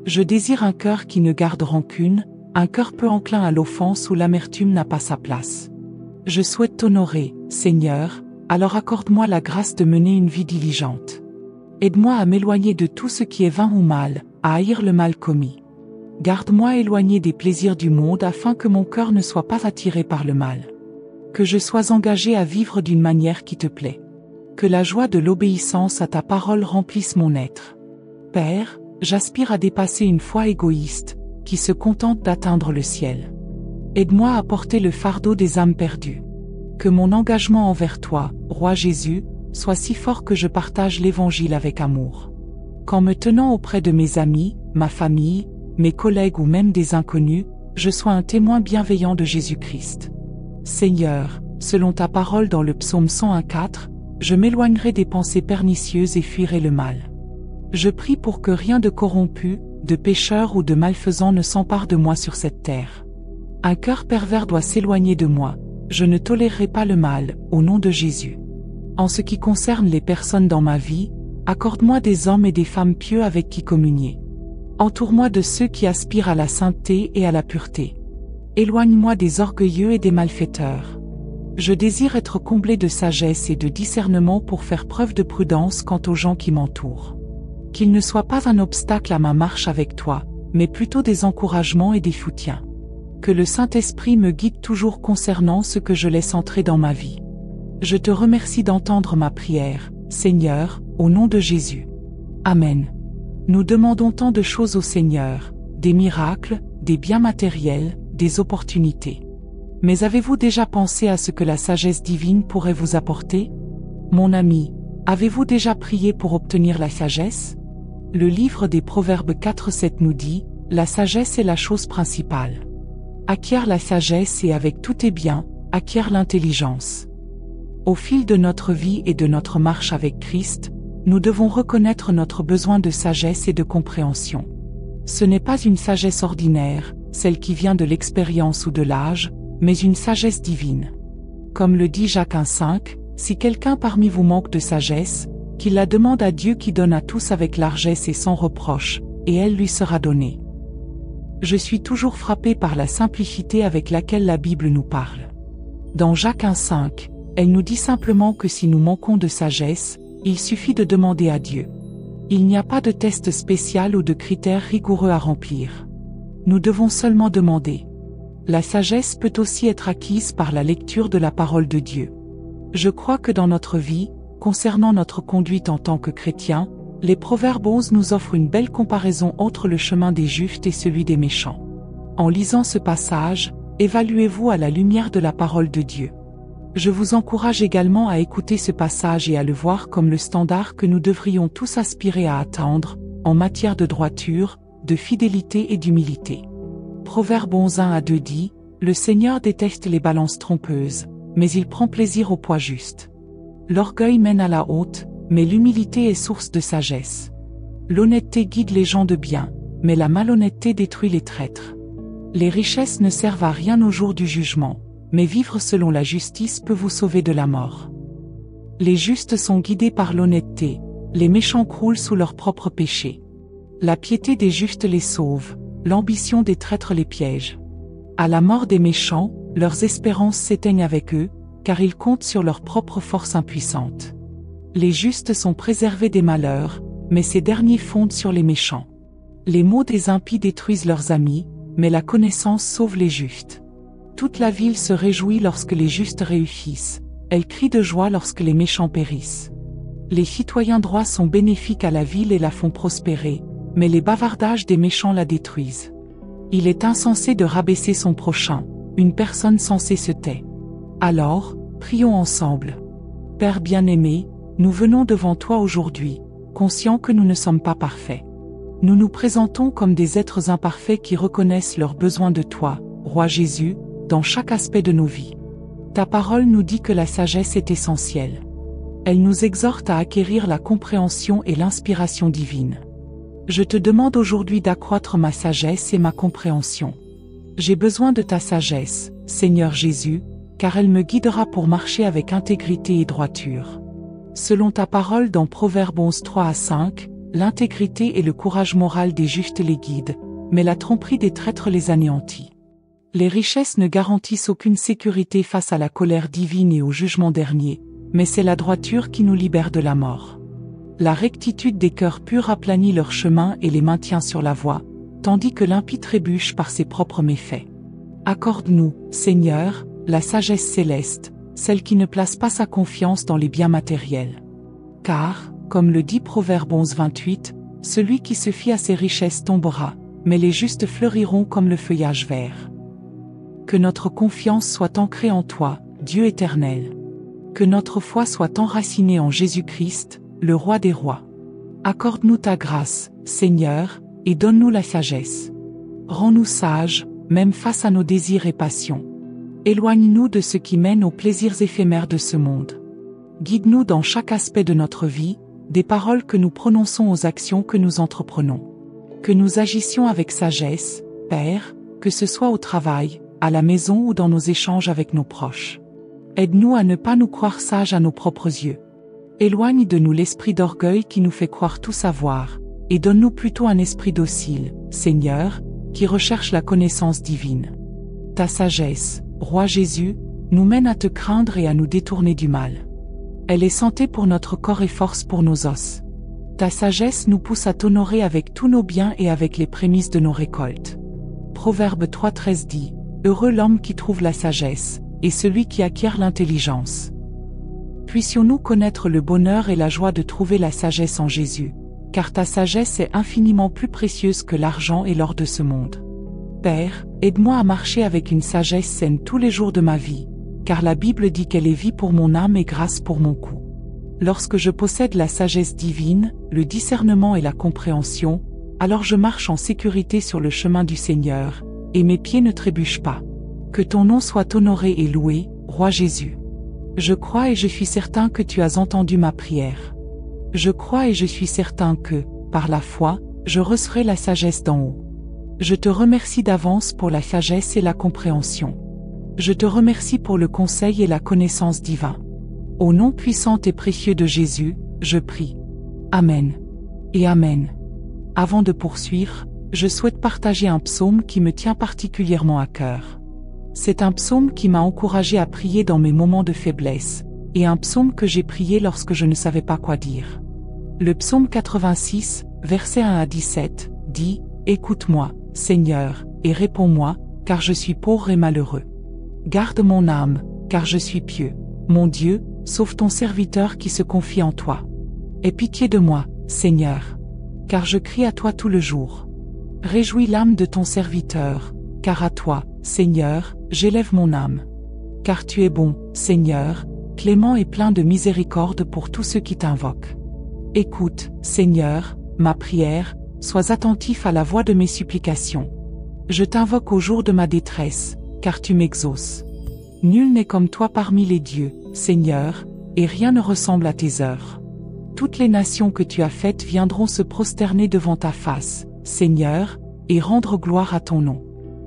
Je désire un cœur qui ne garde rancune, un cœur peu enclin à l'offense où l'amertume n'a pas sa place. Je souhaite t'honorer, Seigneur, alors accorde-moi la grâce de mener une vie diligente. Aide-moi à m'éloigner de tout ce qui est vain ou mal, à haïr le mal commis. Garde-moi éloigné des plaisirs du monde afin que mon cœur ne soit pas attiré par le mal. Que je sois engagé à vivre d'une manière qui te plaît. Que la joie de l'obéissance à ta parole remplisse mon être. Père, j'aspire à dépasser une foi égoïste, qui se contente d'atteindre le ciel. Aide-moi à porter le fardeau des âmes perdues. Que mon engagement envers toi, Roi Jésus, soit si fort que je partage l'Évangile avec amour. Qu'en me tenant auprès de mes amis, ma famille, mes collègues ou même des inconnus, je sois un témoin bienveillant de Jésus-Christ. Seigneur, selon ta parole dans le psaume 101:4, je m'éloignerai des pensées pernicieuses et fuirai le mal. Je prie pour que rien de corrompu, de pécheur ou de malfaisant ne s'empare de moi sur cette terre. Un cœur pervers doit s'éloigner de moi, je ne tolérerai pas le mal, au nom de Jésus. En ce qui concerne les personnes dans ma vie, accorde-moi des hommes et des femmes pieux avec qui communier. Entoure-moi de ceux qui aspirent à la sainteté et à la pureté. Éloigne-moi des orgueilleux et des malfaiteurs. Je désire être comblé de sagesse et de discernement pour faire preuve de prudence quant aux gens qui m'entourent. Qu'ils ne soient pas un obstacle à ma marche avec toi, mais plutôt des encouragements et des soutiens. Que le Saint-Esprit me guide toujours concernant ce que je laisse entrer dans ma vie. Je te remercie d'entendre ma prière, Seigneur, au nom de Jésus. Amen. Nous demandons tant de choses au Seigneur, des miracles, des biens matériels, des opportunités. Mais avez-vous déjà pensé à ce que la sagesse divine pourrait vous apporter? Mon ami, avez-vous déjà prié pour obtenir la sagesse? Le livre des Proverbes 4:7 nous dit, « La sagesse est la chose principale. Acquiert la sagesse et avec tous tes biens, acquiert l'intelligence. » Au fil de notre vie et de notre marche avec Christ, nous devons reconnaître notre besoin de sagesse et de compréhension. Ce n'est pas une sagesse ordinaire, celle qui vient de l'expérience ou de l'âge, mais une sagesse divine. Comme le dit Jacques 1:5, si quelqu'un parmi vous manque de sagesse, qu'il la demande à Dieu qui donne à tous avec largesse et sans reproche, et elle lui sera donnée. Je suis toujours frappé par la simplicité avec laquelle la Bible nous parle. Dans Jacques 1:5, elle nous dit simplement que si nous manquons de sagesse, il suffit de demander à Dieu. Il n'y a pas de test spécial ou de critères rigoureux à remplir. Nous devons seulement demander. La sagesse peut aussi être acquise par la lecture de la parole de Dieu. Je crois que dans notre vie, concernant notre conduite en tant que chrétien, les Proverbes 11 nous offrent une belle comparaison entre le chemin des justes et celui des méchants. En lisant ce passage, évaluez-vous à la lumière de la parole de Dieu. Je vous encourage également à écouter ce passage et à le voir comme le standard que nous devrions tous aspirer à atteindre, en matière de droiture, de fidélité et d'humilité. Proverbe 11:1-2 dit, « Le Seigneur déteste les balances trompeuses, mais il prend plaisir au poids juste. L'orgueil mène à la honte, mais l'humilité est source de sagesse. L'honnêteté guide les gens de bien, mais la malhonnêteté détruit les traîtres. Les richesses ne servent à rien au jour du jugement, mais vivre selon la justice peut vous sauver de la mort. Les justes sont guidés par l'honnêteté, les méchants croulent sous leurs propres péchés. La piété des justes les sauve, l'ambition des traîtres les piège. À la mort des méchants, leurs espérances s'éteignent avec eux, car ils comptent sur leur propre force impuissante. Les justes sont préservés des malheurs, mais ces derniers fondent sur les méchants. Les maux des impies détruisent leurs amis, mais la connaissance sauve les justes. Toute la ville se réjouit lorsque les justes réussissent, elle crie de joie lorsque les méchants périssent. Les citoyens droits sont bénéfiques à la ville et la font prospérer, mais les bavardages des méchants la détruisent. Il est insensé de rabaisser son prochain, une personne censée se tait. Alors, prions ensemble. Père bien-aimé, nous venons devant toi aujourd'hui, conscients que nous ne sommes pas parfaits. Nous nous présentons comme des êtres imparfaits qui reconnaissent leurs besoins de toi, Roi Jésus, dans chaque aspect de nos vies. Ta parole nous dit que la sagesse est essentielle. Elle nous exhorte à acquérir la compréhension et l'inspiration divine. Je te demande aujourd'hui d'accroître ma sagesse et ma compréhension. J'ai besoin de ta sagesse, Seigneur Jésus, car elle me guidera pour marcher avec intégrité et droiture. Selon ta parole dans Proverbe 11:3-5, l'intégrité et le courage moral des justes les guident, mais la tromperie des traîtres les anéantit. Les richesses ne garantissent aucune sécurité face à la colère divine et au jugement dernier, mais c'est la droiture qui nous libère de la mort. La rectitude des cœurs purs aplanit leur chemin et les maintient sur la voie, tandis que l'impie trébuche par ses propres méfaits. Accorde-nous, Seigneur, la sagesse céleste, celle qui ne place pas sa confiance dans les biens matériels. Car, comme le dit Proverbe 11:28, celui qui se fie à ses richesses tombera, mais les justes fleuriront comme le feuillage vert. Que notre confiance soit ancrée en toi, Dieu éternel. Que notre foi soit enracinée en Jésus-Christ, le Roi des rois. Accorde-nous ta grâce, Seigneur, et donne-nous la sagesse. Rends-nous sages, même face à nos désirs et passions. Éloigne-nous de ce qui mène aux plaisirs éphémères de ce monde. Guide-nous dans chaque aspect de notre vie, des paroles que nous prononçons aux actions que nous entreprenons. Que nous agissions avec sagesse, Père, que ce soit au travail, à la maison ou dans nos échanges avec nos proches. Aide-nous à ne pas nous croire sages à nos propres yeux. Éloigne de nous l'esprit d'orgueil qui nous fait croire tout savoir, et donne-nous plutôt un esprit docile, Seigneur, qui recherche la connaissance divine. Ta sagesse, Roi Jésus, nous mène à te craindre et à nous détourner du mal. Elle est santé pour notre corps et force pour nos os. Ta sagesse nous pousse à t'honorer avec tous nos biens et avec les prémices de nos récoltes. Proverbe 3,13 dit, « Heureux l'homme qui trouve la sagesse, et celui qui acquiert l'intelligence. » Puissions-nous connaître le bonheur et la joie de trouver la sagesse en Jésus, car ta sagesse est infiniment plus précieuse que l'argent et l'or de ce monde. Père, aide-moi à marcher avec une sagesse saine tous les jours de ma vie, car la Bible dit qu'elle est vie pour mon âme et grâce pour mon cou. Lorsque je possède la sagesse divine, le discernement et la compréhension, alors je marche en sécurité sur le chemin du Seigneur, et mes pieds ne trébuchent pas. Que ton nom soit honoré et loué, Roi Jésus. Je crois et je suis certain que tu as entendu ma prière. Je crois et je suis certain que, par la foi, je recevrai la sagesse d'en haut. Je te remercie d'avance pour la sagesse et la compréhension. Je te remercie pour le conseil et la connaissance divin. Au nom puissant et précieux de Jésus, je prie. Amen. Et Amen. Avant de poursuivre, je souhaite partager un psaume qui me tient particulièrement à cœur. C'est un psaume qui m'a encouragé à prier dans mes moments de faiblesse, et un psaume que j'ai prié lorsque je ne savais pas quoi dire. Le psaume 86, versets 1 à 17, dit « Écoute-moi, Seigneur, et réponds-moi, car je suis pauvre et malheureux. Garde mon âme, car je suis pieux. Mon Dieu, sauve ton serviteur qui se confie en toi. Aie pitié de moi, Seigneur, car je crie à toi tout le jour. Réjouis l'âme de ton serviteur, car à toi, Seigneur, j'élève mon âme. Car tu es bon, Seigneur, clément et plein de miséricorde pour tous ceux qui t'invoquent. Écoute, Seigneur, ma prière, sois attentif à la voix de mes supplications. Je t'invoque au jour de ma détresse, car tu m'exauces. Nul n'est comme toi parmi les dieux, Seigneur, et rien ne ressemble à tes œuvres. Toutes les nations que tu as faites viendront se prosterner devant ta face, Seigneur, et rendre gloire à ton nom.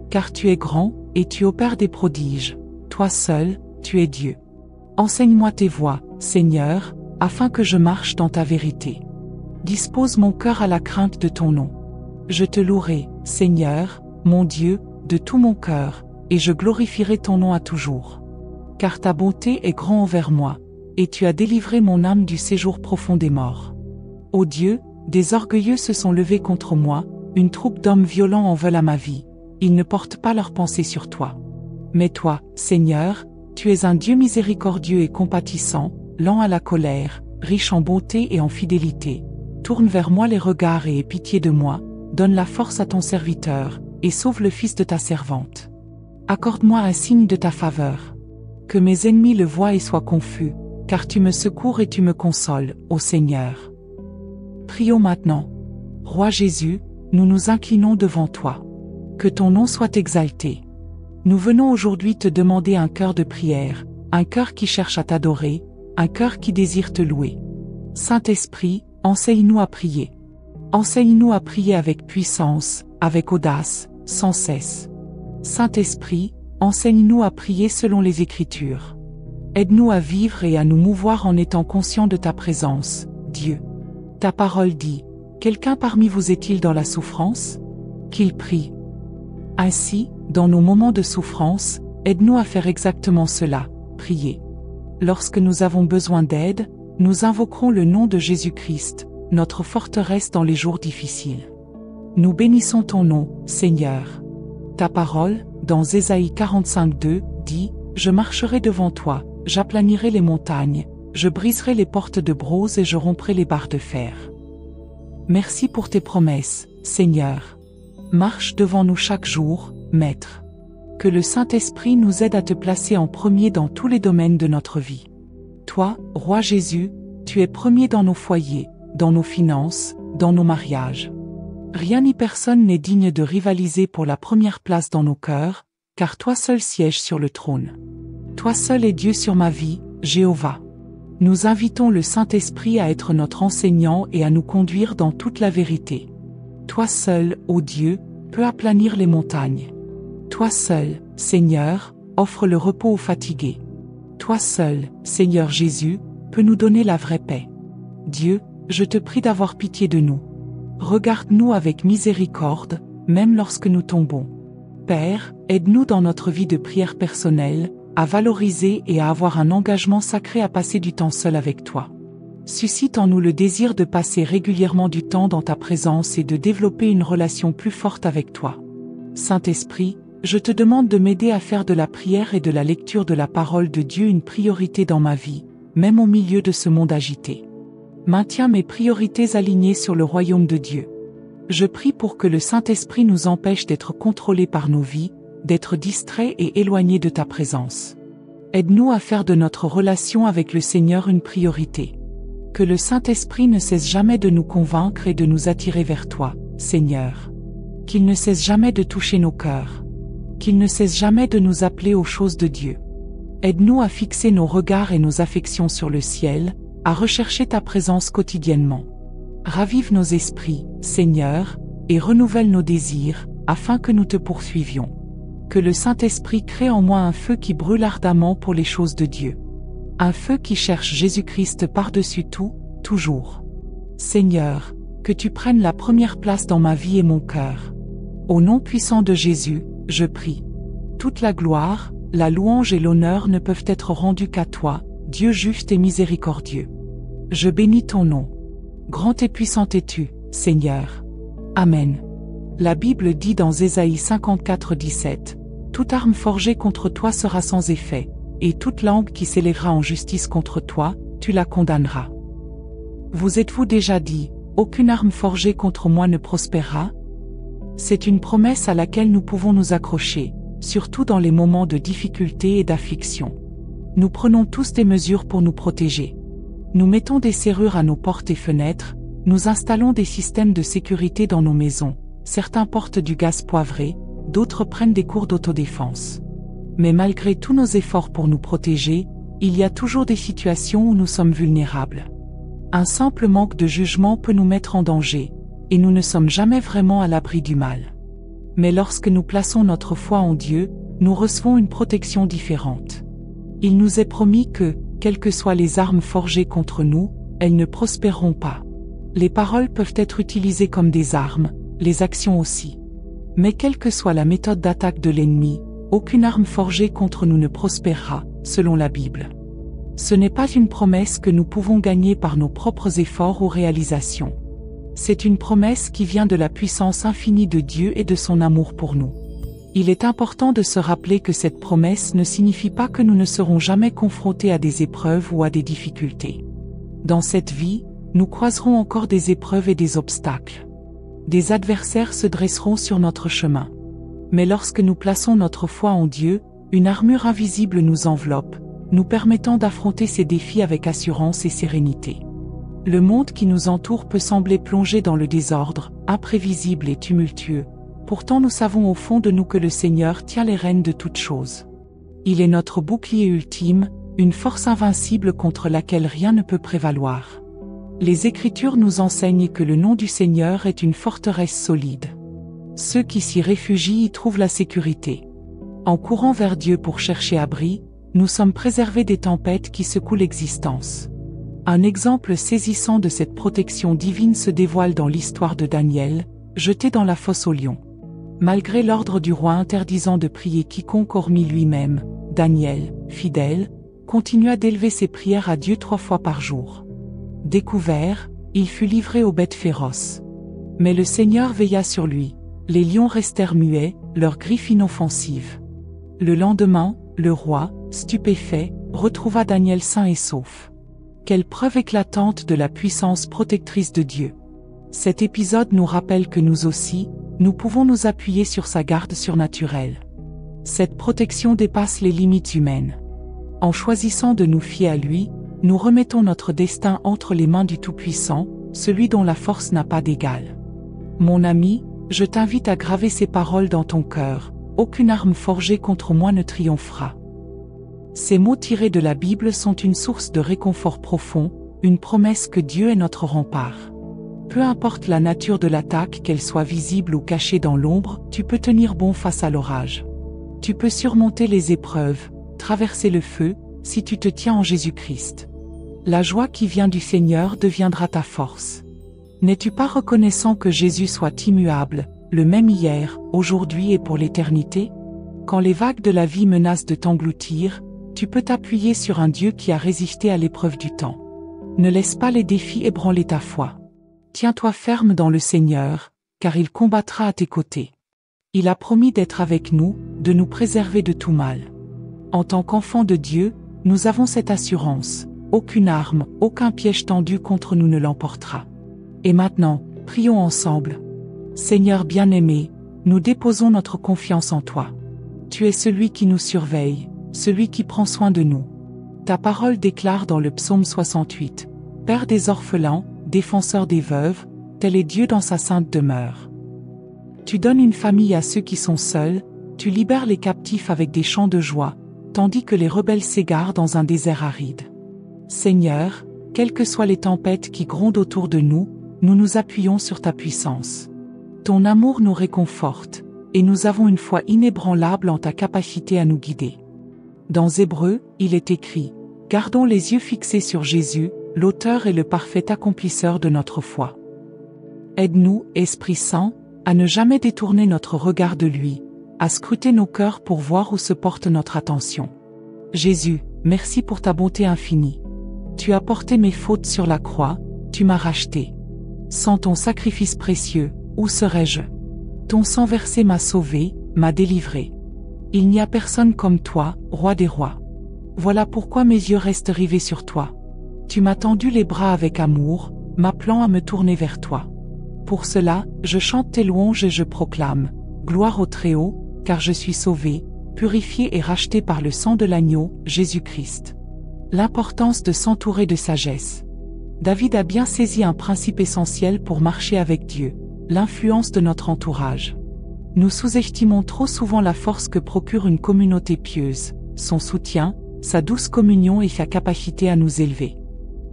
Car tu es grand, et tu opères des prodiges. Toi seul, tu es Dieu. Enseigne-moi tes voies, Seigneur, afin que je marche dans ta vérité. Dispose mon cœur à la crainte de ton nom. Je te louerai, Seigneur, mon Dieu, de tout mon cœur, et je glorifierai ton nom à toujours. Car ta bonté est grande envers moi, et tu as délivré mon âme du séjour profond des morts. Ô Dieu, des orgueilleux se sont levés contre moi, une troupe d'hommes violents en veulent à ma vie. Ils ne portent pas leurs pensées sur toi. Mais toi, Seigneur, tu es un Dieu miséricordieux et compatissant, lent à la colère, riche en bonté et en fidélité. Tourne vers moi les regards et aie pitié de moi, donne la force à ton serviteur, et sauve le fils de ta servante. Accorde-moi un signe de ta faveur. Que mes ennemis le voient et soient confus, car tu me secours et tu me consoles, ô Seigneur. Prions maintenant. Roi Jésus, nous nous inclinons devant toi. Que ton nom soit exalté. Nous venons aujourd'hui te demander un cœur de prière, un cœur qui cherche à t'adorer, un cœur qui désire te louer. Saint-Esprit, enseigne-nous à prier. Enseigne-nous à prier avec puissance, avec audace, sans cesse. Saint-Esprit, enseigne-nous à prier selon les Écritures. Aide-nous à vivre et à nous mouvoir en étant conscients de ta présence, Dieu. Ta parole dit, « Quelqu'un parmi vous est-il dans la souffrance ? Qu'il prie. » Ainsi, dans nos moments de souffrance, aide-nous à faire exactement cela, prier. Lorsque nous avons besoin d'aide, nous invoquerons le nom de Jésus-Christ, notre forteresse dans les jours difficiles. Nous bénissons ton nom, Seigneur. Ta parole, dans Ésaïe 45:2, dit, « Je marcherai devant toi, j'aplanirai les montagnes, je briserai les portes de bronze et je romprai les barres de fer. » Merci pour tes promesses, Seigneur. Marche devant nous chaque jour, Maître. Que le Saint-Esprit nous aide à te placer en premier dans tous les domaines de notre vie. Toi, Roi Jésus, tu es premier dans nos foyers, dans nos finances, dans nos mariages. Rien ni personne n'est digne de rivaliser pour la première place dans nos cœurs, car toi seul sièges sur le trône. Toi seul es Dieu sur ma vie, Jéhovah. Nous invitons le Saint-Esprit à être notre enseignant et à nous conduire dans toute la vérité. Toi seul, ô Dieu, peux aplanir les montagnes. Toi seul, Seigneur, offre le repos aux fatigués. Toi seul, Seigneur Jésus, peux nous donner la vraie paix. Dieu, je te prie d'avoir pitié de nous. Regarde-nous avec miséricorde, même lorsque nous tombons. Père, aide-nous dans notre vie de prière personnelle, à valoriser et à avoir un engagement sacré à passer du temps seul avec toi. Suscite en nous le désir de passer régulièrement du temps dans ta présence et de développer une relation plus forte avec toi. Saint-Esprit, je te demande de m'aider à faire de la prière et de la lecture de la parole de Dieu une priorité dans ma vie, même au milieu de ce monde agité. Maintiens mes priorités alignées sur le royaume de Dieu. Je prie pour que le Saint-Esprit nous empêche d'être contrôlés par nos vies, d'être distraits et éloignés de ta présence. Aide-nous à faire de notre relation avec le Seigneur une priorité. Que le Saint-Esprit ne cesse jamais de nous convaincre et de nous attirer vers toi, Seigneur. Qu'il ne cesse jamais de toucher nos cœurs. Qu'il ne cesse jamais de nous appeler aux choses de Dieu. Aide-nous à fixer nos regards et nos affections sur le ciel, à rechercher ta présence quotidiennement. Ravive nos esprits, Seigneur, et renouvelle nos désirs, afin que nous te poursuivions. Que le Saint-Esprit crée en moi un feu qui brûle ardemment pour les choses de Dieu. Un feu qui cherche Jésus-Christ par-dessus tout, toujours. Seigneur, que tu prennes la première place dans ma vie et mon cœur. Au nom puissant de Jésus, je prie. Toute la gloire, la louange et l'honneur ne peuvent être rendus qu'à toi, Dieu juste et miséricordieux. Je bénis ton nom. Grand et puissant es-tu, Seigneur. Amen. La Bible dit dans Ésaïe 54:17, « Toute arme forgée contre toi sera sans effet, et toute langue qui s'élèvera en justice contre toi, tu la condamneras. » Vous êtes-vous déjà dit, « Aucune arme forgée contre moi ne prospérera » C'est une promesse à laquelle nous pouvons nous accrocher, surtout dans les moments de difficulté et d'affliction. Nous prenons tous des mesures pour nous protéger. Nous mettons des serrures à nos portes et fenêtres, nous installons des systèmes de sécurité dans nos maisons, certains portent du gaz poivré, d'autres prennent des cours d'autodéfense. Mais malgré tous nos efforts pour nous protéger, il y a toujours des situations où nous sommes vulnérables. Un simple manque de jugement peut nous mettre en danger, et nous ne sommes jamais vraiment à l'abri du mal. Mais lorsque nous plaçons notre foi en Dieu, nous recevons une protection différente. Il nous est promis que, quelles que soient les armes forgées contre nous, elles ne prospéreront pas. Les paroles peuvent être utilisées comme des armes, les actions aussi. Mais quelle que soit la méthode d'attaque de l'ennemi, aucune arme forgée contre nous ne prospérera, selon la Bible. Ce n'est pas une promesse que nous pouvons gagner par nos propres efforts ou réalisations. C'est une promesse qui vient de la puissance infinie de Dieu et de son amour pour nous. Il est important de se rappeler que cette promesse ne signifie pas que nous ne serons jamais confrontés à des épreuves ou à des difficultés. Dans cette vie, nous croiserons encore des épreuves et des obstacles. Des adversaires se dresseront sur notre chemin. Mais lorsque nous plaçons notre foi en Dieu, une armure invisible nous enveloppe, nous permettant d'affronter ces défis avec assurance et sérénité. Le monde qui nous entoure peut sembler plongé dans le désordre, imprévisible et tumultueux. Pourtant nous savons au fond de nous que le Seigneur tient les rênes de toutes choses. Il est notre bouclier ultime, une force invincible contre laquelle rien ne peut prévaloir. Les Écritures nous enseignent que le nom du Seigneur est une forteresse solide. Ceux qui s'y réfugient y trouvent la sécurité. En courant vers Dieu pour chercher abri, nous sommes préservés des tempêtes qui secouent l'existence. Un exemple saisissant de cette protection divine se dévoile dans l'histoire de Daniel, jeté dans la fosse aux lions. Malgré l'ordre du roi interdisant de prier quiconque hormis lui-même, Daniel, fidèle, continua d'élever ses prières à Dieu 3 fois par jour. Découvert, il fut livré aux bêtes féroces. Mais le Seigneur veilla sur lui. Les lions restèrent muets, leurs griffes inoffensives. Le lendemain, le roi, stupéfait, retrouva Daniel sain et sauf. Quelle preuve éclatante de la puissance protectrice de Dieu. Cet épisode nous rappelle que nous aussi, nous pouvons nous appuyer sur sa garde surnaturelle. Cette protection dépasse les limites humaines. En choisissant de nous fier à lui, nous remettons notre destin entre les mains du Tout-Puissant, celui dont la force n'a pas d'égal. Mon ami, je t'invite à graver ces paroles dans ton cœur. aucune arme forgée contre moi ne triomphera. Ces mots tirés de la Bible sont une source de réconfort profond, une promesse que Dieu est notre rempart. Peu importe la nature de l'attaque, qu'elle soit visible ou cachée dans l'ombre, tu peux tenir bon face à l'orage. Tu peux surmonter les épreuves, traverser le feu, si tu te tiens en Jésus-Christ. La joie qui vient du Seigneur deviendra ta force. N'es-tu pas reconnaissant que Jésus soit immuable, le même hier, aujourd'hui et pour l'éternité? Quand les vagues de la vie menacent de t'engloutir, tu peux t'appuyer sur un Dieu qui a résisté à l'épreuve du temps. Ne laisse pas les défis ébranler ta foi. Tiens-toi ferme dans le Seigneur, car il combattra à tes côtés. Il a promis d'être avec nous, de nous préserver de tout mal. En tant qu'enfants de Dieu, nous avons cette assurance. Aucune arme, aucun piège tendu contre nous ne l'emportera. Et maintenant, prions ensemble. Seigneur bien-aimé, nous déposons notre confiance en toi. Tu es celui qui nous surveille, celui qui prend soin de nous. Ta parole déclare dans le psaume 68, « Père des orphelins, défenseur des veuves, tel est Dieu dans sa sainte demeure. » Tu donnes une famille à ceux qui sont seuls, tu libères les captifs avec des chants de joie, tandis que les rebelles s'égarent dans un désert aride. Seigneur, quelles que soient les tempêtes qui grondent autour de nous, nous nous appuyons sur ta puissance. Ton amour nous réconforte, et nous avons une foi inébranlable en ta capacité à nous guider. Dans Hébreux, il est écrit, « Gardons les yeux fixés sur Jésus, l'auteur et le parfait accomplisseur de notre foi. » Aide-nous, Esprit Saint, à ne jamais détourner notre regard de lui, à scruter nos cœurs pour voir où se porte notre attention. Jésus, merci pour ta bonté infinie. Tu as porté mes fautes sur la croix, tu m'as racheté. Sans ton sacrifice précieux, où serais-je? Ton sang versé m'a sauvé, m'a délivré. Il n'y a personne comme toi, roi des rois. Voilà pourquoi mes yeux restent rivés sur toi. Tu m'as tendu les bras avec amour, m'appelant à me tourner vers toi. Pour cela, je chante tes louanges et je proclame, gloire au Très-Haut, car je suis sauvé, purifié et racheté par le sang de l'agneau, Jésus-Christ. L'importance de s'entourer de sagesse. David a bien saisi un principe essentiel pour marcher avec Dieu, l'influence de notre entourage. Nous sous-estimons trop souvent la force que procure une communauté pieuse, son soutien, sa douce communion et sa capacité à nous élever.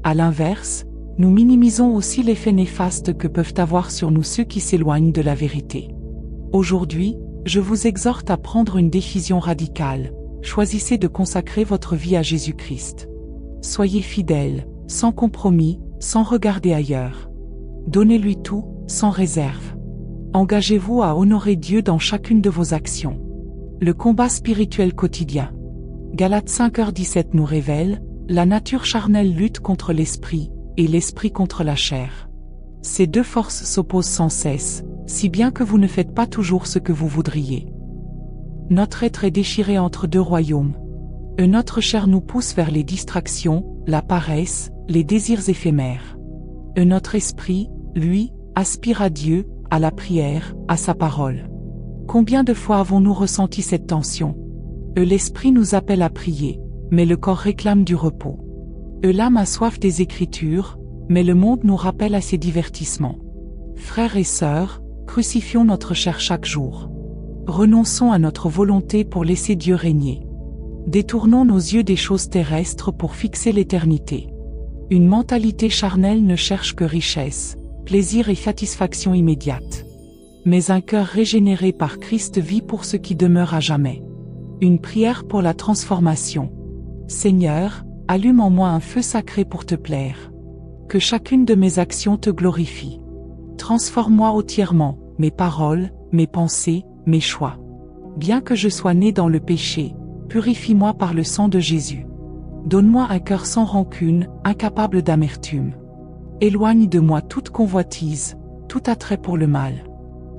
À l'inverse, nous minimisons aussi l'effet néfaste que peuvent avoir sur nous ceux qui s'éloignent de la vérité. Aujourd'hui, je vous exhorte à prendre une décision radicale. Choisissez de consacrer votre vie à Jésus-Christ. Soyez fidèles, sans compromis, sans regarder ailleurs. Donnez-lui tout, sans réserve. Engagez-vous à honorer Dieu dans chacune de vos actions. Le combat spirituel quotidien. Galates 5h17 nous révèle, la nature charnelle lutte contre l'esprit, et l'esprit contre la chair. Ces deux forces s'opposent sans cesse, si bien que vous ne faites pas toujours ce que vous voudriez. Notre être est déchiré entre deux royaumes. Notre chair nous pousse vers les distractions, la paresse, les désirs éphémères. Notre esprit, lui, aspire à Dieu, à la prière, à sa parole. Combien de fois avons-nous ressenti cette tension? L'esprit nous appelle à prier, mais le corps réclame du repos. L'âme a soif des Écritures, mais le monde nous rappelle à ses divertissements. Frères et sœurs, crucifions notre chair chaque jour. Renonçons à notre volonté pour laisser Dieu régner. Détournons nos yeux des choses terrestres pour fixer l'éternité. Une mentalité charnelle ne cherche que richesse, plaisir et satisfaction immédiate. Mais un cœur régénéré par Christ vit pour ce qui demeure à jamais. Une prière pour la transformation. Seigneur, allume en moi un feu sacré pour te plaire. Que chacune de mes actions te glorifie. Transforme-moi entièrement, mes paroles, mes pensées, mes choix. Bien que je sois né dans le péché, purifie-moi par le sang de Jésus. Donne-moi un cœur sans rancune, incapable d'amertume. Éloigne de moi toute convoitise, tout attrait pour le mal.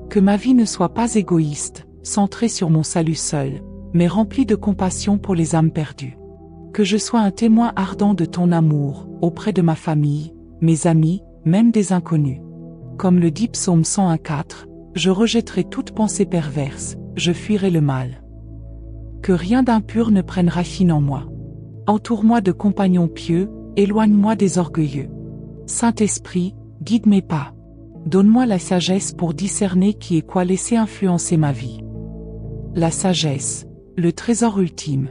Que ma vie ne soit pas égoïste, centrée sur mon salut seul, mais remplie de compassion pour les âmes perdues. Que je sois un témoin ardent de ton amour, auprès de ma famille, mes amis, même des inconnus. Comme le dit Psaume 101:4, je rejetterai toute pensée perverse, je fuirai le mal. Que rien d'impur ne prenne racine en moi. Entoure-moi de compagnons pieux, éloigne-moi des orgueilleux. Saint-Esprit, guide mes pas. Donne-moi la sagesse pour discerner qui et quoi laisser influencer ma vie. La sagesse, le trésor ultime.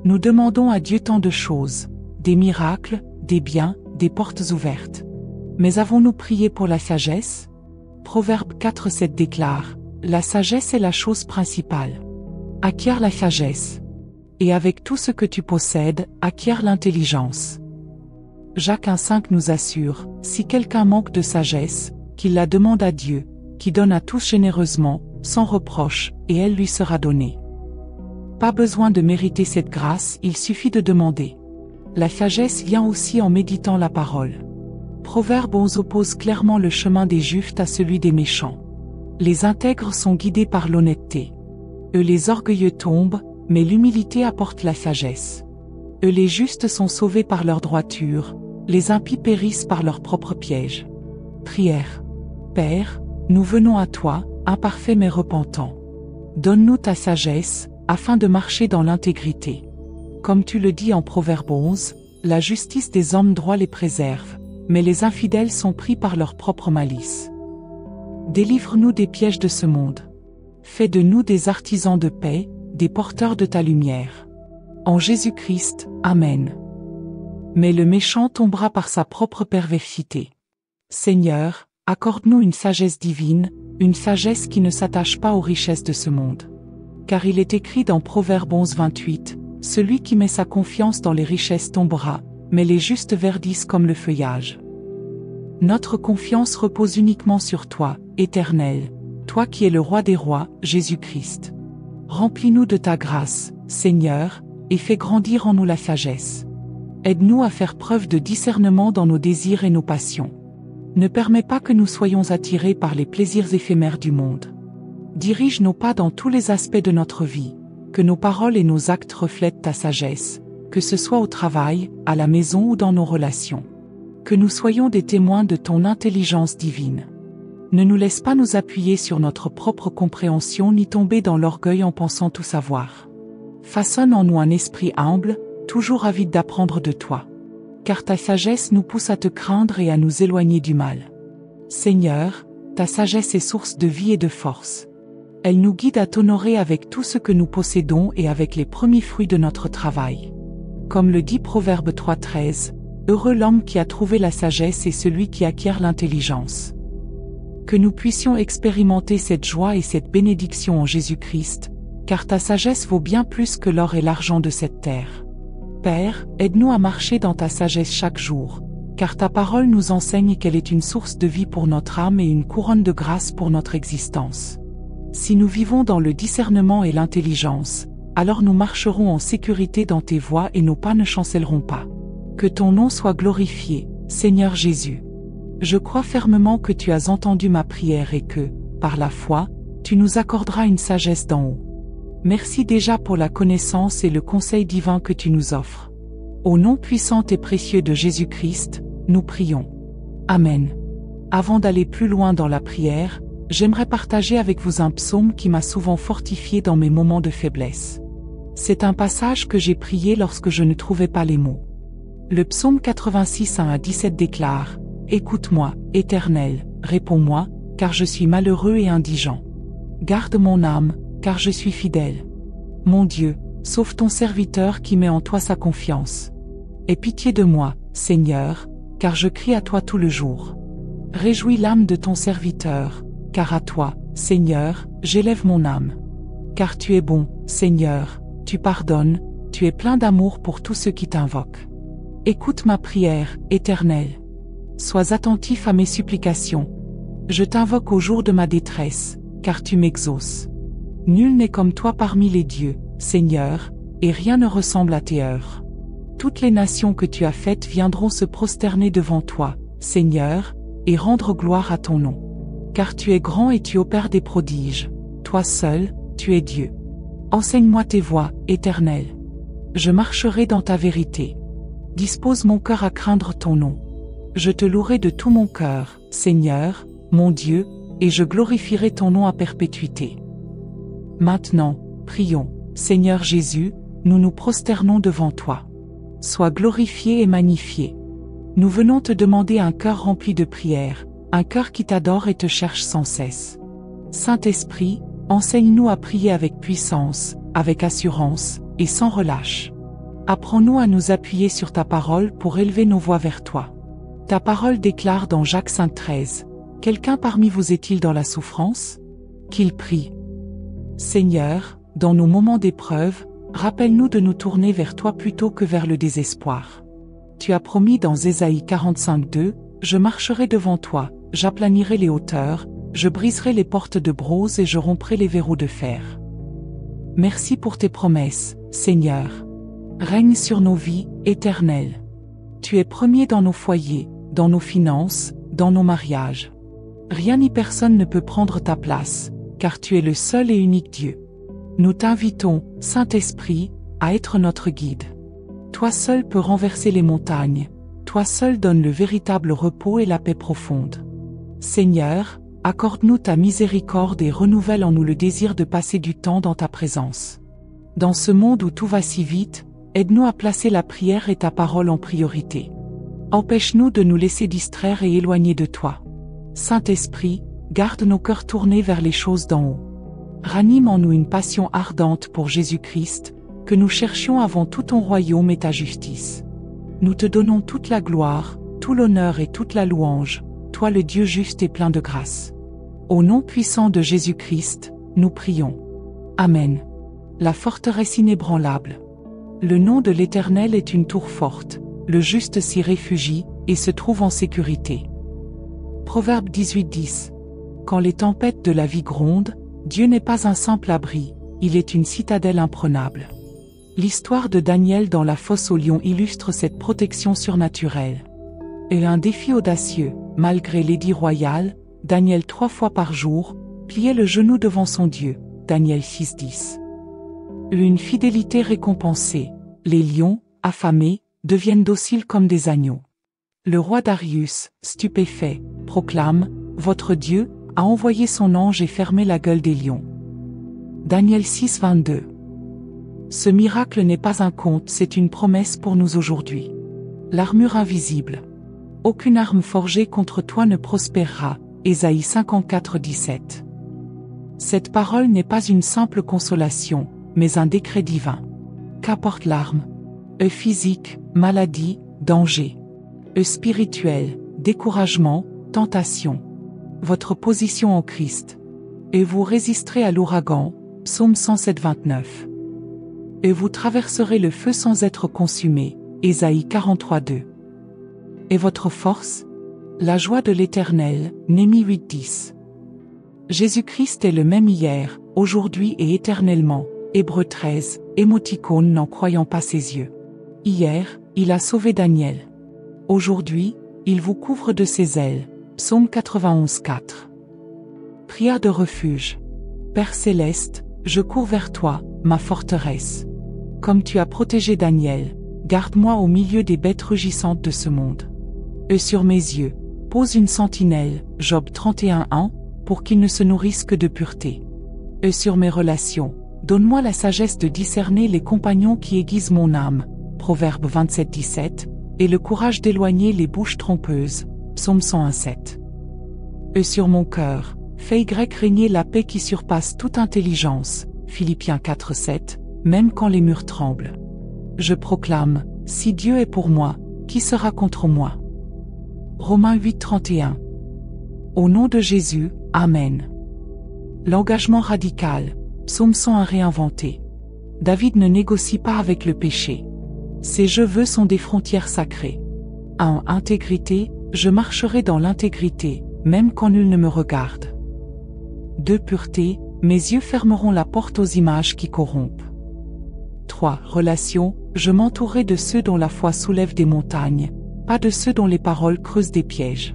Nous demandons à Dieu tant de choses, des miracles, des biens, des portes ouvertes. Mais avons-nous prié pour la sagesse? Proverbe 4:7 déclare, « La sagesse est la chose principale. Acquiert la sagesse. Et avec tout ce que tu possèdes, acquiert l'intelligence. » Jacques 1:5 nous assure, si quelqu'un manque de sagesse, qu'il la demande à Dieu, qui donne à tous généreusement, sans reproche, et elle lui sera donnée. Pas besoin de mériter cette grâce, il suffit de demander. La sagesse vient aussi en méditant la parole. Proverbe 11 oppose clairement le chemin des justes à celui des méchants. Les intègres sont guidés par l'honnêteté. Eux les orgueilleux tombent, mais l'humilité apporte la sagesse. Eux les justes sont sauvés par leur droiture, les impies périssent par leur propre piège. Prière. Père, nous venons à toi, imparfaits mais repentants. Donne-nous ta sagesse, afin de marcher dans l'intégrité. Comme tu le dis en Proverbe 11, la justice des hommes droits les préserve, mais les infidèles sont pris par leur propre malice. Délivre-nous des pièges de ce monde. Fais de nous des artisans de paix, des porteurs de ta lumière. En Jésus-Christ, Amen. Mais le méchant tombera par sa propre perversité. Seigneur, accorde-nous une sagesse divine, une sagesse qui ne s'attache pas aux richesses de ce monde. Car il est écrit dans Proverbe 11:28, « Celui qui met sa confiance dans les richesses tombera, mais les justes verdissent comme le feuillage. » Notre confiance repose uniquement sur toi, Éternel, toi qui es le roi des rois, Jésus-Christ. Remplis-nous de ta grâce, Seigneur, et fais grandir en nous la sagesse. Aide-nous à faire preuve de discernement dans nos désirs et nos passions. Ne permets pas que nous soyons attirés par les plaisirs éphémères du monde. Dirige nos pas dans tous les aspects de notre vie, que nos paroles et nos actes reflètent ta sagesse, que ce soit au travail, à la maison ou dans nos relations. Que nous soyons des témoins de ton intelligence divine. Ne nous laisse pas nous appuyer sur notre propre compréhension ni tomber dans l'orgueil en pensant tout savoir. Façonne en nous un esprit humble, toujours avide d'apprendre de toi. Car ta sagesse nous pousse à te craindre et à nous éloigner du mal. Seigneur, ta sagesse est source de vie et de force. Elle nous guide à t'honorer avec tout ce que nous possédons et avec les premiers fruits de notre travail. Comme le dit Proverbe 3:13, « Heureux l'homme qui a trouvé la sagesse et celui qui acquiert l'intelligence. » Que nous puissions expérimenter cette joie et cette bénédiction en Jésus-Christ, car ta sagesse vaut bien plus que l'or et l'argent de cette terre. Père, aide-nous à marcher dans ta sagesse chaque jour, car ta parole nous enseigne qu'elle est une source de vie pour notre âme et une couronne de grâce pour notre existence. Si nous vivons dans le discernement et l'intelligence, alors nous marcherons en sécurité dans tes voies et nos pas ne chancelleront pas. Que ton nom soit glorifié, Seigneur Jésus. Je crois fermement que tu as entendu ma prière et que, par la foi, tu nous accorderas une sagesse d'en haut. Merci déjà pour la connaissance et le conseil divin que tu nous offres. Au nom puissant et précieux de Jésus-Christ, nous prions. Amen. Avant d'aller plus loin dans la prière, j'aimerais partager avec vous un psaume qui m'a souvent fortifié dans mes moments de faiblesse. C'est un passage que j'ai prié lorsque je ne trouvais pas les mots. Le psaume 86:1-17 déclare, « Écoute-moi, Éternel, réponds-moi, car je suis malheureux et indigent. Garde mon âme, car je suis fidèle. Mon Dieu, sauve ton serviteur qui met en toi sa confiance. Aie pitié de moi, Seigneur, car je crie à toi tout le jour. Réjouis l'âme de ton serviteur, car à toi, Seigneur, j'élève mon âme. Car tu es bon, Seigneur, tu pardonnes, tu es plein d'amour pour tous ceux qui t'invoquent. Écoute ma prière, Éternel. Sois attentif à mes supplications. Je t'invoque au jour de ma détresse, car tu m'exauces. Nul n'est comme toi parmi les dieux, Seigneur, et rien ne ressemble à tes œuvres. Toutes les nations que tu as faites viendront se prosterner devant toi, Seigneur, et rendre gloire à ton nom. Car tu es grand et tu opères des prodiges. Toi seul, tu es Dieu. Enseigne-moi tes voies, Éternel. Je marcherai dans ta vérité. Dispose mon cœur à craindre ton nom. Je te louerai de tout mon cœur, Seigneur, mon Dieu, et je glorifierai ton nom à perpétuité. Maintenant, prions, Seigneur Jésus, nous nous prosternons devant toi. Sois glorifié et magnifié. Nous venons te demander un cœur rempli de prière, un cœur qui t'adore et te cherche sans cesse. Saint-Esprit, Enseigne-nous à prier avec puissance, avec assurance, et sans relâche. Apprends-nous à nous appuyer sur ta parole pour élever nos voix vers toi. Ta parole déclare dans Jacques 5,13 : quelqu'un parmi vous est-il dans la souffrance? Qu'il prie. Seigneur, dans nos moments d'épreuve, rappelle-nous de nous tourner vers toi plutôt que vers le désespoir. Tu as promis dans Ésaïe 45,2 : je marcherai devant toi, j'aplanirai les hauteurs, je briserai les portes de bronze et je romprai les verrous de fer. Merci pour tes promesses, Seigneur. Règne sur nos vies, Éternel. Tu es premier dans nos foyers, dans nos finances, dans nos mariages. Rien ni personne ne peut prendre ta place, car tu es le seul et unique Dieu. Nous t'invitons, Saint-Esprit, à être notre guide. Toi seul peux renverser les montagnes, toi seul donnes le véritable repos et la paix profonde. Seigneur, accorde-nous ta miséricorde et renouvelle en nous le désir de passer du temps dans ta présence. Dans ce monde où tout va si vite, aide-nous à placer la prière et ta parole en priorité. Empêche-nous de nous laisser distraire et éloigner de toi. Saint-Esprit, garde nos cœurs tournés vers les choses d'en haut. Ranime en nous une passion ardente pour Jésus-Christ, que nous cherchions avant tout ton royaume et ta justice. Nous te donnons toute la gloire, tout l'honneur et toute la louange, toi le Dieu juste et plein de grâce. Au nom puissant de Jésus-Christ, nous prions. Amen. La forteresse inébranlable. Le nom de l'Éternel est une tour forte, le juste s'y réfugie, et se trouve en sécurité. Proverbe 18:10. Quand les tempêtes de la vie grondent, Dieu n'est pas un simple abri, il est une citadelle imprenable. L'histoire de Daniel dans la fosse aux lions illustre cette protection surnaturelle. Et un défi audacieux, malgré l'édit royal, Daniel 3 fois par jour, pliait le genou devant son Dieu, Daniel 6:10. Une fidélité récompensée, les lions, affamés, deviennent dociles comme des agneaux. Le roi Darius, stupéfait, proclame : votre Dieu a envoyé son ange et fermé la gueule des lions. Daniel 6:22. Ce miracle n'est pas un conte, c'est une promesse pour nous aujourd'hui. L'armure invisible. Aucune arme forgée contre toi ne prospérera. Ésaïe 54:17. Cette parole n'est pas une simple consolation, mais un décret divin. Qu'apporte l'arme? Physique, maladie, danger. Spirituel, découragement, tentation. Votre position en Christ. Et vous résisterez à l'ouragan, Psaume 107:29. Et vous traverserez le feu sans être consumé, Ésaïe 43:2. Et votre force? La joie de l'Éternel, Néhémie 8:10. Jésus-Christ est le même hier, aujourd'hui et éternellement, Hébreux 13, émoticône n'en croyant pas ses yeux. Hier, il a sauvé Daniel. Aujourd'hui, il vous couvre de ses ailes, Psaume 91:4. Prière de refuge. Père céleste, je cours vers toi, ma forteresse. Comme tu as protégé Daniel, garde-moi au milieu des bêtes rugissantes de ce monde. Sur mes yeux, pose une sentinelle, Job 31:1, pour qu'ils ne se nourrissent que de pureté. Sur mes relations, donne-moi la sagesse de discerner les compagnons qui aiguisent mon âme, Proverbe 27:17, et le courage d'éloigner les bouches trompeuses, Psaume 101:7. Sur mon cœur, fais régner la paix qui surpasse toute intelligence, Philippiens 4:7, même quand les murs tremblent. Je proclame, si Dieu est pour moi, qui sera contre moi? Romains 8:31. Au nom de Jésus, Amen. L'engagement radical, Psaume 101 réinventé. David ne négocie pas avec le péché. Ses je veux sont des frontières sacrées. 1. Intégrité, je marcherai dans l'intégrité, même quand nul ne me regarde. 2. Pureté, mes yeux fermeront la porte aux images qui corrompent. 3. Relation, je m'entourerai de ceux dont la foi soulève des montagnes, pas de ceux dont les paroles creusent des pièges.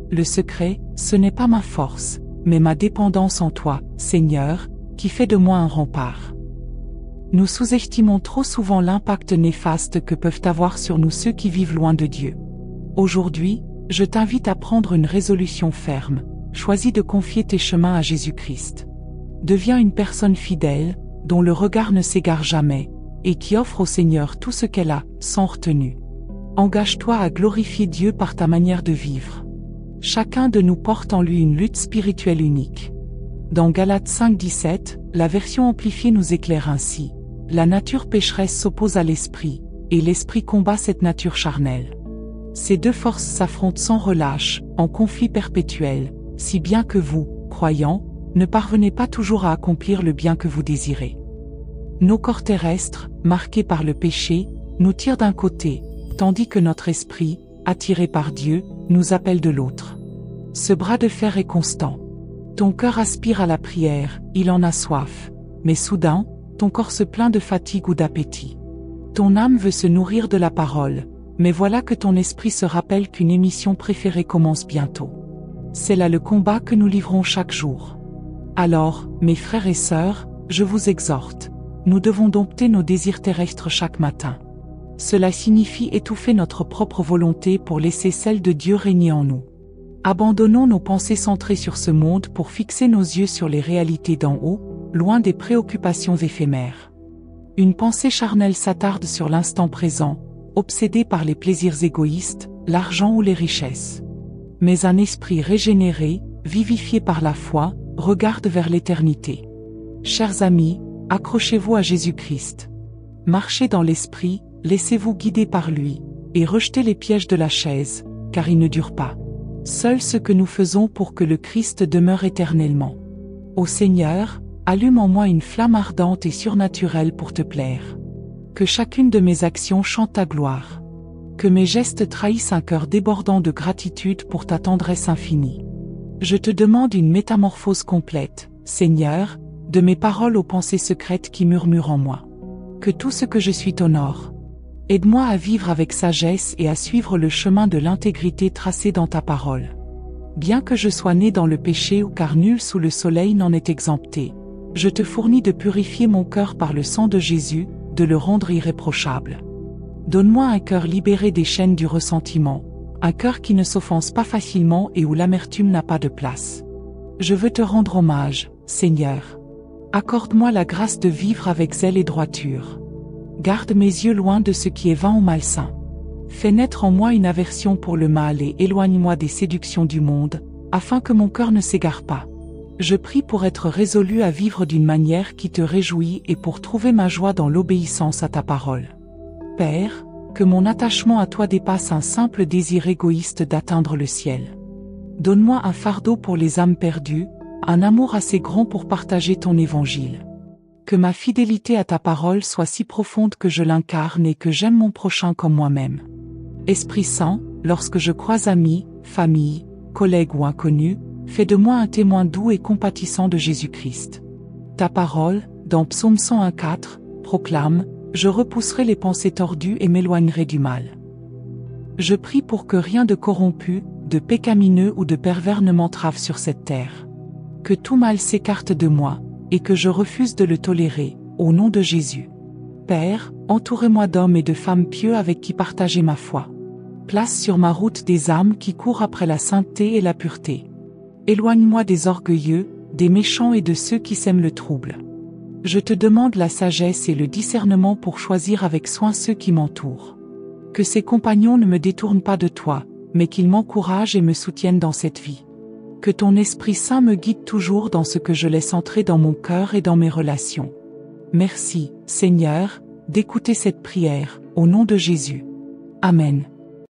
Le secret, ce n'est pas ma force, mais ma dépendance en toi, Seigneur, qui fait de moi un rempart. Nous sous-estimons trop souvent l'impact néfaste que peuvent avoir sur nous ceux qui vivent loin de Dieu. Aujourd'hui, je t'invite à prendre une résolution ferme, choisis de confier tes chemins à Jésus-Christ. Deviens une personne fidèle, dont le regard ne s'égare jamais, et qui offre au Seigneur tout ce qu'elle a, sans retenue. Engage-toi à glorifier Dieu par ta manière de vivre. Chacun de nous porte en lui une lutte spirituelle unique. Dans Galates 5:17, la version amplifiée nous éclaire ainsi. La nature pécheresse s'oppose à l'esprit, et l'esprit combat cette nature charnelle. Ces deux forces s'affrontent sans relâche, en conflit perpétuel, si bien que vous, croyants, ne parvenez pas toujours à accomplir le bien que vous désirez. Nos corps terrestres, marqués par le péché, nous tirent d'un côté, tandis que notre esprit, attiré par Dieu, nous appelle de l'autre. Ce bras de fer est constant. Ton cœur aspire à la prière, il en a soif, mais soudain, ton corps se plaint de fatigue ou d'appétit. Ton âme veut se nourrir de la parole, mais voilà que ton esprit se rappelle qu'une émission préférée commence bientôt. C'est là le combat que nous livrons chaque jour. Alors, mes frères et sœurs, je vous exhorte, nous devons dompter nos désirs terrestres chaque matin. Cela signifie étouffer notre propre volonté pour laisser celle de Dieu régner en nous. Abandonnons nos pensées centrées sur ce monde pour fixer nos yeux sur les réalités d'en haut, loin des préoccupations éphémères. Une pensée charnelle s'attarde sur l'instant présent, obsédée par les plaisirs égoïstes, l'argent ou les richesses. Mais un esprit régénéré, vivifié par la foi, regarde vers l'éternité. Chers amis, accrochez-vous à Jésus-Christ. Marchez dans l'esprit, laissez-vous guider par lui, et rejetez les pièges de la chaise, car ils ne durent pas. Seul ce que nous faisons pour que le Christ demeure éternellement. Ô Seigneur, allume en moi une flamme ardente et surnaturelle pour te plaire. Que chacune de mes actions chante ta gloire. Que mes gestes trahissent un cœur débordant de gratitude pour ta tendresse infinie. Je te demande une métamorphose complète, Seigneur, de mes paroles aux pensées secrètes qui murmurent en moi. Que tout ce que je suis t'honore. Aide-moi à vivre avec sagesse et à suivre le chemin de l'intégrité tracé dans ta parole. Bien que je sois né dans le péché ou car nul sous le soleil n'en est exempté, je te fournis de purifier mon cœur par le sang de Jésus, de le rendre irréprochable. Donne-moi un cœur libéré des chaînes du ressentiment, un cœur qui ne s'offense pas facilement et où l'amertume n'a pas de place. Je veux te rendre hommage, Seigneur. Accorde-moi la grâce de vivre avec zèle et droiture. Garde mes yeux loin de ce qui est vain ou malsain. Fais naître en moi une aversion pour le mal et éloigne-moi des séductions du monde, afin que mon cœur ne s'égare pas. Je prie pour être résolu à vivre d'une manière qui te réjouit et pour trouver ma joie dans l'obéissance à ta parole. Père, que mon attachement à toi dépasse un simple désir égoïste d'atteindre le ciel. Donne-moi un fardeau pour les âmes perdues, un amour assez grand pour partager ton évangile. Que ma fidélité à ta parole soit si profonde que je l'incarne et que j'aime mon prochain comme moi-même. Esprit Saint, lorsque je croise amis, famille, collègues ou inconnus, fais de moi un témoin doux et compatissant de Jésus-Christ. Ta parole, dans Psaume 101:4, proclame « Je repousserai les pensées tordues et m'éloignerai du mal ». Je prie pour que rien de corrompu, de pécamineux ou de pervers ne m'entrave sur cette terre. Que tout mal s'écarte de moi, et que je refuse de le tolérer, au nom de Jésus. Père, entourez-moi d'hommes et de femmes pieux avec qui partager ma foi. Place sur ma route des âmes qui courent après la sainteté et la pureté. Éloigne-moi des orgueilleux, des méchants et de ceux qui sèment le trouble. Je te demande la sagesse et le discernement pour choisir avec soin ceux qui m'entourent. Que ces compagnons ne me détournent pas de toi, mais qu'ils m'encouragent et me soutiennent dans cette vie. Que ton Esprit Saint me guide toujours dans ce que je laisse entrer dans mon cœur et dans mes relations. Merci, Seigneur, d'écouter cette prière, au nom de Jésus. Amen.